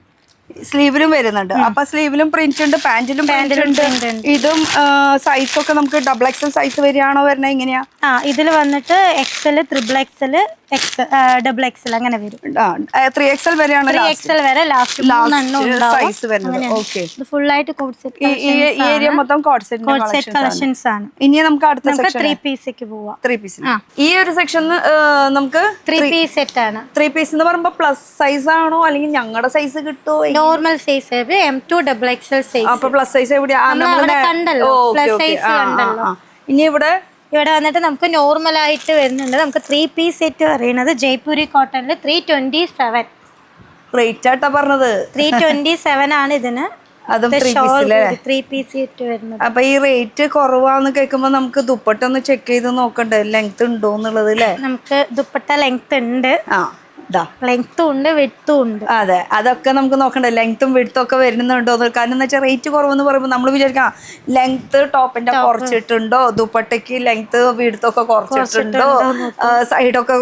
സ്ലീവിലും വരുന്നുണ്ട്. അപ്പൊ സ്ലീവിലും പ്രിന്റ് ഉണ്ട്, പാന്റിലും പ്രിന്റ് ഉണ്ട്. ഇതും സൈസ് ഒക്കെ നമുക്ക് ഡബിൾ എക്സൽ സൈസ് വരികയാണോ വരുന്നത്? എങ്ങനെയാ? ഇതിൽ വന്നിട്ട് XL, XXL, ഡബിൾ എക്സൽ അങ്ങനെ വരും. 3XL വരെയാണ്, 3XL വരെ ലാസ്റ്റ് സൈസ് വരുന്നത്. ഓക്കെ. ഫുൾ ആയിട്ട് കോട്ട് സെറ്റ് ഈ ഏരിയ മൊത്തം കോട്ട് സെറ്റ് കളക്ഷൻസ് ആണ്. ഇനി നമുക്ക് അടുത്ത സെക്ഷൻ 3 പീസിലേക്ക് പോവാം. 3 പീസ്. ഈ ഒരു സെക്ഷൻ നമുക്ക് 3 പീസ് സെറ്റ് ആണ്. 3 പീസ് എന്ന് പറയുമ്പോ പ്ലസ് സൈസ് ആണോ അല്ലെങ്കിൽ ഞങ്ങളുടെ സൈസ് കിട്ടുമോ? Normal size M2 XXL size. അപ്പൊ പ്ലസ് സൈസ് എവിടെയാ? ഇനി ഇവിടെ വന്നിട്ട് നമുക്ക് നോർമൽ ആയിട്ട് വരുന്നുണ്ട്. നമുക്ക് 3 പീസ് സെറ്റ് പറയുന്നത് ജയ്പൂരി കോട്ടണില് 327 റേറ്റ് ആട്ടാ പറഞ്ഞത്. 327 ആണ് ഇതിന്. അതും 3 പീസ് സെറ്റ് വരുന്നത്. അപ്പൊ ഈ റേറ്റ് കുറവാന്ന് കേൾക്കുമ്പോ നമുക്ക് ദുപ്പട്ട ഒന്ന് ചെക്ക് ചെയ്ത് നോക്കണ്ടേ ലെങ്ത് ഉണ്ടോ എന്നുള്ളത് അല്ലേ? നമുക്ക് ദുപ്പട്ട ലെങ്ത് ഉണ്ട്, ലെങ്ത്തും ഉണ്ട്, വിഡ്ത്തും ഉണ്ട്. അതെ, അതൊക്കെ നമുക്ക് നോക്കണ്ടേ ലെങ്ത്തും വിഡ്ത്തും ഒക്കെ വരുന്നുണ്ടോ. കാരണം എന്ന് വെച്ചാൽ റേറ്റ് കുറവെന്ന് പറയുമ്പോൾ നമ്മൾ വിചാരിക്കാം ലെങ്ത്ത് ടോപ്പിന്റെ കുറച്ചിട്ടുണ്ടോ, ദുപ്പട്ടയ്ക്ക് ലെങ്ത്ത് വിഡ്ത്തൊക്കെ കുറച്ചിട്ടുണ്ടോ, സൈഡൊക്കെ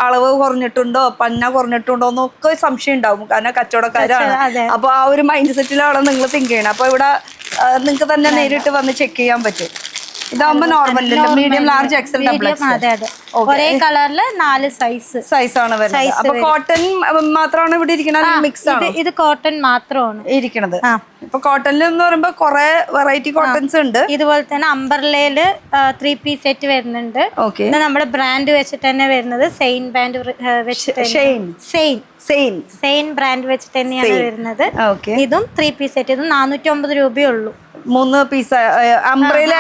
അളവ് കുറഞ്ഞിട്ടുണ്ടോ, പന്ന കുറഞ്ഞിട്ടുണ്ടോ എന്നൊക്കെ സംശയം ഉണ്ടാവും. കാരണം കച്ചവടക്കാരാണ്. അപ്പൊ ആ ഒരു മൈൻഡ് സെറ്റിലാണ് നിങ്ങൾ തിങ്ക് ചെയ്യണം. അപ്പൊ ഇവിടെ നിങ്ങൾക്ക് തന്നെ നേരിട്ട് വന്ന് ചെക്ക് ചെയ്യാൻ പറ്റും. ഇതാവുമ്പോ normal medium, large, XL, double XL ഒരേ കളറില് 4 സൈസ് ആണ് വരുന്നത്. അപ്പൊ കോട്ടൺ മാത്രമാണ് ഇവിടെ ഇരിക്കുന്നത്, മിക്സ് ആണ്? ഇത് കോട്ടൺ മാത്രമാണ് ഇരിക്കുന്നത്. ഇപ്പൊ കോട്ടണിൽ എന്ന് പറയുമ്പോ കുറെ വെറൈറ്റി കോട്ടൺസ് ഉണ്ട്. ഇതുപോലെ തന്നെ അംബർലയില് 3 പീസ് സെറ്റ് വരുന്നുണ്ട്. നമ്മുടെ ബ്രാൻഡ് വെച്ചിട്ട് തന്നെ വരുന്നത് സെയിൻ ബ്രാൻഡ് സെയിൻ ബ്രാൻഡ് വെച്ചിട്ട് തന്നെയാണ് വരുന്നത്. ഇതും 3 പീസ് സെറ്റ്. ഇത് 450 രൂപയേ ഉള്ളൂ. 3 പീസ്. അംബ്രേല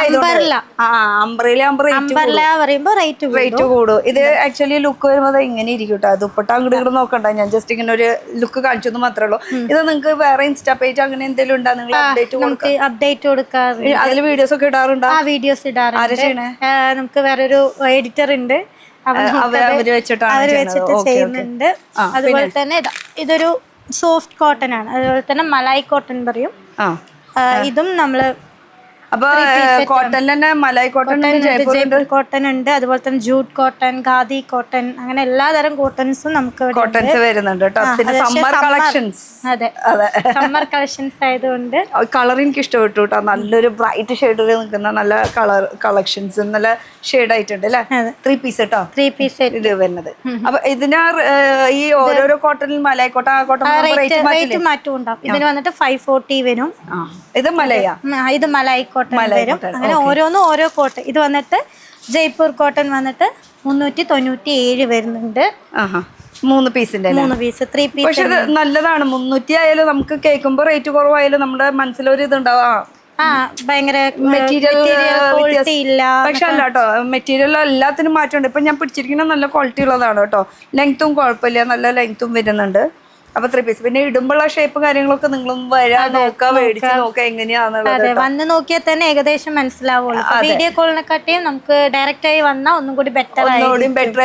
പറയുമ്പോ റേറ്റ് കൂടും. ഇത് ആക്ച്വലി ലുക്ക് വരുമ്പോൾ ഇങ്ങനെ ഇരിക്കും കേട്ടോ. ദുപ്പട്ട അങ്ങോട്ട് ഇങ്ങോട്ട് നോക്കണ്ട, ഞാൻ ജസ്റ്റ് ഇങ്ങനെ ഒരു ലുക്ക് കാണിച്ചെന്ന് മാത്രമേ ഉള്ളൂ. ഇത് നിങ്ങൾക്ക് വേറെ ഇൻസ്റ്റാ പേജ് അങ്ങനെ എന്തെങ്കിലും ഉണ്ടോ? നിങ്ങൾ അപ്ഡേറ്റ് കൊടുക്കാറുണ്ട്. അതിൽ വീഡിയോസ് ഒക്കെ ഇടാറുണ്ടോ? വീഡിയോസ് ഇടാറുണ്ട്. നമുക്ക് വേറൊരു എഡിറ്റർ ഉണ്ട്, അവര് വെച്ചിട്ട് ചെയ്യുന്നുണ്ട്. അതുപോലെ തന്നെ ഇതൊരു സോഫ്റ്റ് കോട്ടൺ ആണ്. അതുപോലെ തന്നെ മലായ് കോട്ടൺ പറയും. ഇതും നമ്മള് അപ്പൊ കോട്ടൺ തന്നെ മലായ് കോട്ടൺ, ജയ്പൂർ കോട്ടൺ ഉണ്ട്. അതുപോലെ തന്നെ ജൂട്ട് കോട്ടൺ, ഖാദി കോട്ടൺ, അങ്ങനെ എല്ലാതരം കോട്ടൺസും നമുക്ക് കോട്ടൺസ് വരുന്നുണ്ട്. Summer collections. അതെ, സമ്മർ കളക്ഷൻസ് ആയതുകൊണ്ട് കളർ എനിക്ക് ഇഷ്ടപ്പെട്ടു കേട്ടോ. നല്ലൊരു ബ്രൈറ്റ് ഷെയ്ഡിൽ നിൽക്കുന്ന നല്ല കളർ കളക്ഷൻസ്, നല്ല ഷെയ്ഡ് ആയിട്ടുണ്ട് അല്ലെ. 3 പീസ് കേട്ടോ, 3 പീസ് ഇത് വരുന്നത്. അപ്പൊ ഇതിന് ഈ ഓരോരോ കോട്ടണിൽ മലായ് കോട്ടൺ, ആ കോട്ടൺ റേറ്റ് മാറ്റം ഉണ്ടാവും. ഇതിന് വന്നിട്ട് 540 വരും. ഇത് മലയാ, ഇത് മലായ് കോട്ടൺ വരും. അങ്ങനെ ഓരോന്നും ഓരോ കോട്ടൺ. ഇത് വന്നിട്ട് ജയ്പൂർ കോട്ടൺ വന്നിട്ട് 397 വരുന്നുണ്ട്. 3 പീസിന്റെ 3 പീസ് 3 പീസ്. പക്ഷെ ഇത് നല്ലതാണ്. 300 ആയാലും നമുക്ക് കേൾക്കുമ്പോ റേറ്റ് കുറവായാലും നമ്മുടെ മനസ്സിലൊരു ഇതുണ്ടാവും. ഭയങ്കര മെറ്റീരിയൽ ക്വാളിറ്റി ഇല്ല. പക്ഷെ അല്ല കേട്ടോ, മെറ്റീരിയൽ എല്ലാത്തിനും മാറ്റമുണ്ട്. ഇപ്പൊ ഞാൻ പിടിച്ചിരിക്കുന്ന നല്ല ക്വാളിറ്റി ഉള്ളതാണ് കേട്ടോ. ലെങ്ത്തും കുഴപ്പമില്ല, നല്ല ലെങ്ത്തും വരുന്നുണ്ട്. അപ്പൊ 3 പീസ്. പിന്നെ ഇടുമ്പോഴുള്ള ഷേപ്പ് കാര്യങ്ങളൊക്കെ നിങ്ങളും വരാൻ നോക്കുക, മേടിച്ച് നോക്കുക എങ്ങനെയാന്നുള്ളത്. വന്ന് നോക്കിയാൽ തന്നെ ഏകദേശം മനസ്സിലാവുള്ളൂ. വീഡിയോ കോളിനെക്കാട്ടിയും നമുക്ക് ഡയറക്റ്റ് ആയി വന്നാൽ ഒന്നും കൂടി ബെറ്റർ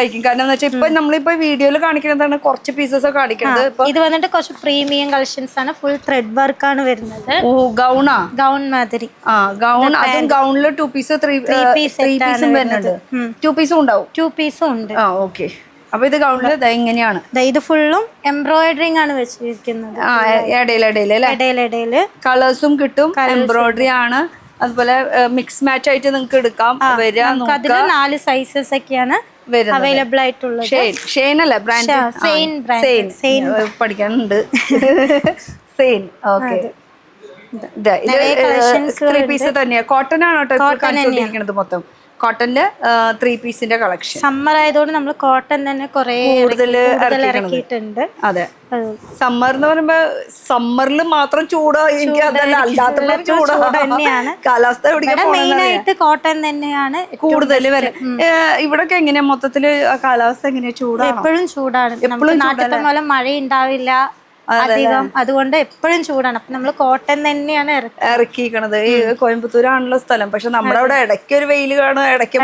ആയിരിക്കും. കാരണം എന്ന് വെച്ചാൽ ഇപ്പൊ നമ്മളിപ്പോ വീഡിയോയിൽ കാണിക്കുന്നതാണ് കുറച്ച് പീസസ് കാണിക്കുന്നത്. ഇത് വന്നിട്ട് കുറച്ച് പ്രീമിയം കളക്ഷൻസ് ആണ്. ഫുൾ ത്രെഡ് വർക്ക് ആണ് വരുന്നത്. ഗൗണാ, ഗൗൺ മാതിരി. ഗൗൺ. അതും ഗൗണില് 2 പീസ് 3 പീസും വരുന്നുണ്ട്. 2 പീസും ഉണ്ടാവും. 2 പീസും ഉണ്ട്. ഓക്കെ. അപ്പൊ ഇത് ഗൗണില് ഇങ്ങനെയാണ്. ഇത് ഫുള്ളും എംബ്രോയിഡറിങ് ആണ് വെച്ചിരിക്കുന്നത്. ഇടയിലിടയില് കളേഴ്സും കിട്ടും, എംബ്രോയിഡറി ആണ്. അതുപോലെ മിക്സ് മാച്ച് ആയിട്ട് നിങ്ങൾക്ക് എടുക്കാം. അതിൽ 4 സൈസസ് ഒക്കെയാണ് അവൈലബിൾ ആയിട്ടുള്ളത്. ഷെയ്ൻ അല്ലേ ബ്രാൻഡ്? സെയിൻ പഠിക്കാനുണ്ട്. സെയിൻ. ഓക്കെ. ഇത് 3 പീസ് തന്നെയാ. കോട്ടൺ ആണോ കാണിച്ചുകൊണ്ടിരിക്കുന്നത് മൊത്തം? കോട്ടണില് 3 പീസിന്റെ കളക്ഷൻ. സമ്മർ ആയതുകൊണ്ട് നമ്മൾ കോട്ടൺ തന്നെ കൂടുതൽ ഇറക്കിയിട്ടുണ്ട്. അതെ, സമ്മർ എന്ന് പറയുമ്പോ സമ്മറിൽ മാത്രം ചൂടാ, എനിക്ക് അതല്ല അല്ലാത്ത ചൂടാ തന്നെയാണ്. കാലാവസ്ഥ മെയിനായിട്ട് കോട്ടൺ തന്നെയാണ് കൂടുതൽ വരെ. ഇവിടൊക്കെ എങ്ങനെയാ മൊത്തത്തില് കാലാവസ്ഥ എങ്ങനെയാ? ചൂടാണ്, എപ്പോഴും ചൂടാണ്. നാട്ടിലത്തെ പോലെ മഴ ഉണ്ടാവില്ല അധികം, അതുകൊണ്ട് എപ്പോഴും ചൂടാണ്. അപ്പൊ നമ്മള് കോട്ടൺ തന്നെയാണ് ഇറക്കിയിരിക്കണത്. ഈ കോയമ്പത്തൂരാണല്ലോ സ്ഥലം. പക്ഷെ നമ്മുടെ അവിടെ ഇടയ്ക്ക് ഒരു വെയിൽ കാണും, ഇടയ്ക്ക്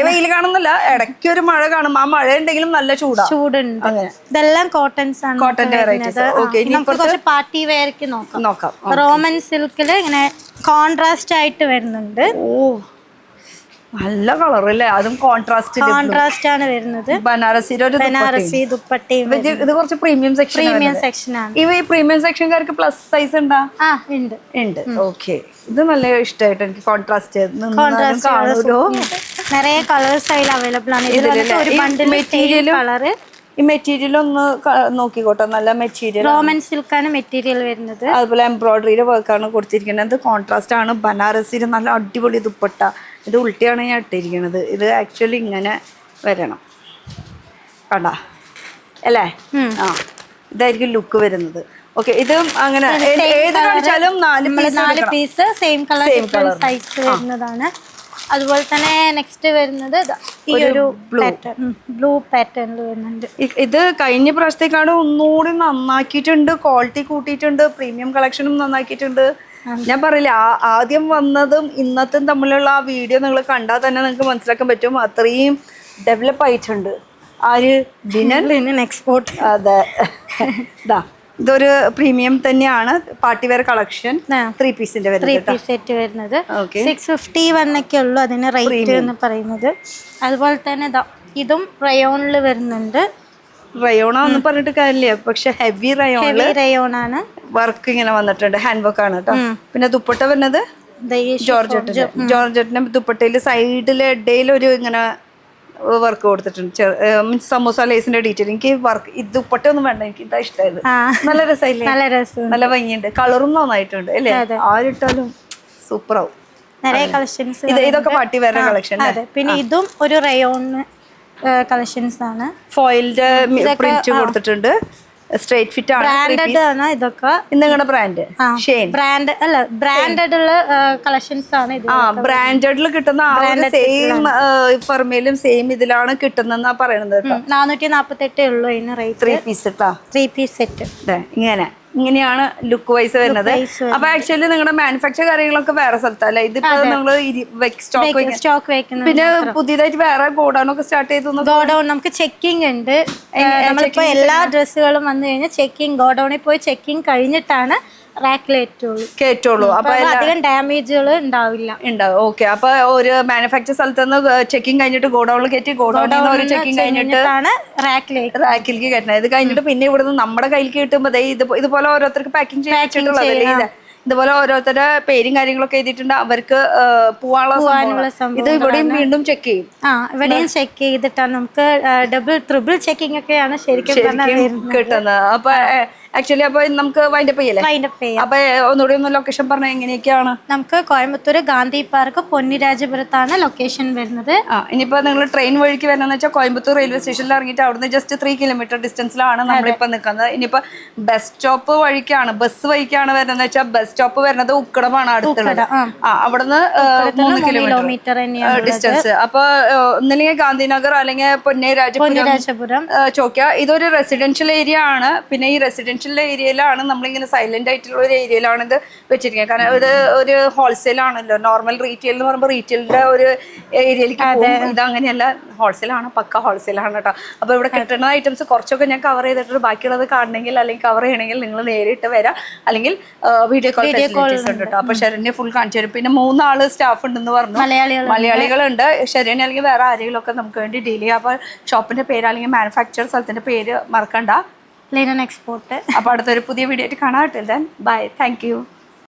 വെയിൽ കാണുന്നില്ല, ഇടയ്ക്ക് ഒരു മഴ കാണും. ആ മഴ ഉണ്ടെങ്കിലും നല്ല ചൂടുണ്ട്. ഇതെല്ലാം കോട്ടൺസ് ആണ്, കോട്ടന്റെ വെറൈറ്റീസ്. നമുക്ക് കുറച്ച് പാർട്ടി വെയർക്ക് നോക്കാം. റോമൻ സിൽക്കില് ഇങ്ങനെ കോൺട്രാസ്റ്റ് ആയിട്ട് വരുന്നുണ്ട്. നല്ല കളർ അല്ലേ? അതും കോൺട്രാസ്റ്റ് ആണ് വരുന്നത്. ബനാറസി ദുപ്പട്ടയും. ഇത് കുറച്ച് പ്രീമിയം സെക്ഷൻ ആണ്. ഈ പ്രീമിയം സെക്ഷൻകാർക്ക് പ്ലസ് സൈസ് ഉണ്ടാ? ഉണ്ട്. ഓക്കെ. ഇത് നല്ല ഇഷ്ടമായിട്ട് എനിക്ക്. കോൺട്രാസ്റ്റ് നിറയെ കളേഴ്സ് അതിൽ അവൈലബിൾ ആണ്. ഈ മെറ്റീരിയൽ ഒന്ന് നോക്കിക്കോട്ടെ. നല്ല മെറ്റീരിയൽ, റോമൻ സിൽക്ക് ആണ് മെറ്റീരിയൽ വരുന്നത്. അതുപോലെ എംബ്രോയിഡറിയുടെ വർക്കാണ് കൊടുത്തിരിക്കുന്നത്. കോൺട്രാസ്റ്റ് ആണ്. ബനാറസിയിൽ നല്ല അടിപൊളി ദുപ്പട്ട. ഇത് ഉൾട്ടിയാണ് ഞാൻ ഇട്ടിരിക്കുന്നത്. ഇത് ആക്ച്വലി ഇങ്ങനെ വരണം, കണ്ടാ അല്ലേ? ഇതായിരിക്കും ലുക്ക് വരുന്നത്. ഓക്കെ. ഇത് അങ്ങനെ ഏത് കാണിച്ചാലും 4 പീസ് സെയിം കളർ സൈസ് വരുന്നതാണ്. അതുപോലെ തന്നെ നെക്സ്റ്റ് വരുന്നത് ഈ ഒരു ബ്ലൂ പാറ്റേണിൽ വരുന്നുണ്ട്. ഇത് കഴിഞ്ഞ പ്രാവശ്യത്തേക്കാണ് ഒന്നുകൂടി നന്നാക്കിയിട്ടുണ്ട്, ക്വാളിറ്റി കൂട്ടിയിട്ടുണ്ട്, പ്രീമിയം കളക്ഷനും നന്നാക്കിയിട്ടുണ്ട്. ഞാൻ പറയില്ല, ആദ്യം വന്നതും ഇന്നത്തും തമ്മിലുള്ള ആ വീഡിയോ നിങ്ങൾ കണ്ടാൽ തന്നെ നിങ്ങൾക്ക് മനസ്സിലാക്കാൻ പറ്റും. അത്രയും ഡെവലപ്പ് ആയിട്ടുണ്ട്. ആര്? Linen export. അതെ. ഇതൊരു പ്രീമിയം തന്നെയാണ്. പാർട്ടി വെയർ കളക്ഷൻ 3 പീസിന്റെ സെറ്റ് വരുന്നത് 651 ഒക്കെ ഉള്ളൂ അതിന് റേറ്റ് എന്ന് പറയുന്നത്. അതുപോലെ തന്നെ ഇതും റയോണിൽ വരുന്നുണ്ട്. റയോണാന്ന് പറഞ്ഞിട്ട് കാര്യമില്ല, പക്ഷെ ഹെവി റയോൺ ആണ്. വർക്ക് ഇങ്ങനെ വന്നിട്ടുണ്ട്, ഹാൻഡ് വർക്ക് ആണ് കേട്ടോ. പിന്നെ ദുപ്പട്ട വരുന്നത് ജോർജറ്റിന്റെ ദുപ്പട്ടയില് സൈഡില് ഇടയിൽ ഒരു ഇങ്ങനെ വർക്ക് കൊടുത്തിട്ടുണ്ട്. മീൻസ് സമോസ ലേസിന്റെ ഡീറ്റെയിൽ. എനിക്ക് വർക്ക് ഇത് ദുപ്പട്ട ഒന്നും വേണ്ട, എനിക്ക് ഇതാ ഇഷ്ടമായത്. നല്ല രസമില്ലേ? നല്ല ഭംഗിയുണ്ട്. കളറും നന്നായിട്ടുണ്ട് അല്ലേ? ആരിട്ടാലും സൂപ്പറാവും. ഇതൊക്കെ പാർട്ടി വെയർ കളക്ഷൻ. പിന്നെ ഇതും ഒരു റയോൺ കളക്ഷൻസ് ആണ്. ഫോയിലിന്റെ പ്രിന്റ് കൊടുത്തിട്ടുണ്ട്. സ്ട്രൈറ്റ് ഫിറ്റ് ആണ്. ഇതൊക്കെ നിങ്ങളുടെ ബ്രാൻഡ് ബ്രാൻഡഡ് ഉള്ള കളക്ഷൻസ് ആണ്. ബ്രാൻഡഡിൽ കിട്ടുന്ന സെയിം ഫർമയിലും സെയിം ഇതിലാണ് കിട്ടുന്ന പറയണത്. 448 ഉള്ളൂ ഇതിന് റേറ്റ്. 3 piece set. ഇങ്ങനെ ഇങ്ങനെയാണ് ലുക്ക് വൈസ് വരുന്നത്. അപ്പൊ ആക്ച്വലി നിങ്ങളുടെ മാനുഫാക്ചർ കാര്യങ്ങളൊക്കെ വേറെ സ്ഥലത്തല്ലേ? ഇതിപ്പോ നിങ്ങൾ സ്റ്റോക്ക് വെക്കുന്നത്. പിന്നെ പുതിയതായിട്ട് വേറെ ഗോഡൌൺ ഒക്കെ സ്റ്റാർട്ട് ചെയ്തു? ഗോഡൌൺ നമുക്ക് ചെക്കിംഗ് ഉണ്ട്. നമ്മളിപ്പോ എല്ലാ ഡ്രസ്സുകളും വന്നു കഴിഞ്ഞാൽ ചെക്കിംഗ്, ഗോഡൌണിൽ പോയി ചെക്കിംഗ് കഴിഞ്ഞിട്ടാണ് കേറ്റുള്ളൂ. അപ്പൊ അധികം ഡാമേജുകൾ ഉണ്ടാവില്ല. ഓക്കെ. അപ്പൊ ഒരു മാനുഫാക്ചർ സ്ഥലത്ത് നിന്ന് ചെക്കിംഗ് കഴിഞ്ഞിട്ട് ഗോഡൌണിൽ കയറ്റി, ഗോഡൌണിൽ ഒരു ചെക്കിംഗ് കഴിഞ്ഞിട്ടാണ് റാക്കിലേക്ക് കയറ്റുന്നത്. ഇത് കഴിഞ്ഞിട്ട് പിന്നെ ഇവിടുന്ന് നമ്മുടെ കയ്യിലേക്ക് കിട്ടുമ്പോ ഇതുപോലെ ഓരോരുത്തർക്ക് പാക്കിംഗ് ചെയ്യാൻ ഇതുപോലെ ഓരോരുത്തരുടെ പേരും കാര്യങ്ങളൊക്കെ എഴുതിയിട്ടുണ്ട്. അവർക്ക് പോവാനുള്ള ഇത് ഇവിടെയും വീണ്ടും ചെക്ക് ചെയ്യും. ഇവിടെയും ചെക്ക് ചെയ്തിട്ടാണ് നമുക്ക് ട്രിപ്പിൾ ചെക്കിംഗ് ഒക്കെയാണ് ശരിക്കും കിട്ടുന്നത്. അപ്പൊ ആക്ച്വലി അപ്പൊ നമുക്ക് വൈൻഡപ്പ് ചെയ്യല്ലേ? അപ്പൊ ഒന്നുകൂടി ഒന്ന് ലൊക്കേഷൻ പറഞ്ഞാൽ എങ്ങനെയൊക്കെയാണ്? നമുക്ക് കോയമ്പത്തൂർ ഗാന്ധി പാർക്ക് പൊന്നിരാജപുരത്താണ് ലൊക്കേഷൻ വരുന്നത്. ഇനിയിപ്പോ നിങ്ങൾ ട്രെയിൻ വഴിക്ക് വരുന്നതെന്ന് വെച്ചാൽ കോയമ്പത്തൂർ റെയിൽവേ സ്റ്റേഷനിൽ ഇറങ്ങിയിട്ട് അവിടുന്ന് ജസ്റ്റ് 3 കിലോമീറ്റർ ഡിസ്റ്റൻസിലാണ് നമ്മളിപ്പോ നിൽക്കുന്നത്. ഇനിയിപ്പോ ബസ് സ്റ്റോപ്പ് വഴിക്കാണ്, ബസ് വഴിക്കാണ് വരുന്നത് വെച്ചാൽ ബസ് സ്റ്റോപ്പ് വരുന്നത് ഉക്കടമാണ് അടുത്തുള്ളത്. അവിടുന്ന് 3 കിലോമീറ്റർ ഡിസ്റ്റൻസ്. അപ്പൊ ഒന്നില്ലെങ്കിൽ ഗാന്ധിനഗർ അല്ലെങ്കിൽ പൊന്നിരാജപുരം ചോക്ക. ഇതൊരു റെസിഡൻഷ്യൽ ഏരിയ ആണ്. പിന്നെ ഈ റെസിഡൻഷ്യൽ ഏരിയയിലാണ് നമ്മളിങ്ങനെ സൈലന്റ് ആയിട്ടുള്ള ഒരു ഏരിയയിലാണ് ഇത് വെച്ചിരിക്കുന്നത്. കാരണം ഇത് ഒരു ഹോൾസെയിൽ ആണല്ലോ. നോർമൽ റീറ്റെയിൽ എന്ന് പറയുമ്പോൾ റീറ്റെയിലിന്റെ ഒരു ഏരിയയിലേക്ക് പോകും. ഇത് അങ്ങനെയല്ല, ഹോൾസെയിൽ ആണ്, പക്ക ഹോൾസെയിൽ ആണ് കേട്ടോ. അപ്പൊ ഇവിടെ കിട്ടുന്ന ഐറ്റംസ് കുറച്ചൊക്കെ ഞാൻ കവർ ചെയ്തിട്ട് ബാക്കിയുള്ളത് കാണണമെങ്കിൽ അല്ലെങ്കിൽ കവർ ചെയ്യണമെങ്കിൽ നിങ്ങൾ നേരിട്ട് വരാം, അല്ലെങ്കിൽ വീഡിയോ കോൾ ഫെസിലിറ്റീസ് ഉണ്ട് കേട്ടോ. അപ്പൊ ശരണ്യ ഫുൾ കാണിച്ചു തരും. പിന്നെ 3 ആള് സ്റ്റാഫ് ഉണ്ടെന്ന് പറഞ്ഞു, മലയാളികളുണ്ട്. ശരണ്യ അല്ലെങ്കിൽ വേറെ ആരെങ്കിലും ഒക്കെ നമുക്ക് വേണ്ടി ഡീൽ ചെയ്യാം. അപ്പൊ ഷോപ്പിന്റെ പേര് അല്ലെങ്കിൽ മാനുഫാക്ചർ സ്ഥലത്തിന്റെ പേര് മറക്കണ്ട, ലിനൻ എക്സ്പോർട്ട്. അപ്പൊ അടുത്തൊരു പുതിയ വീഡിയോ ആയിട്ട് കാണാം. Bye, thank U.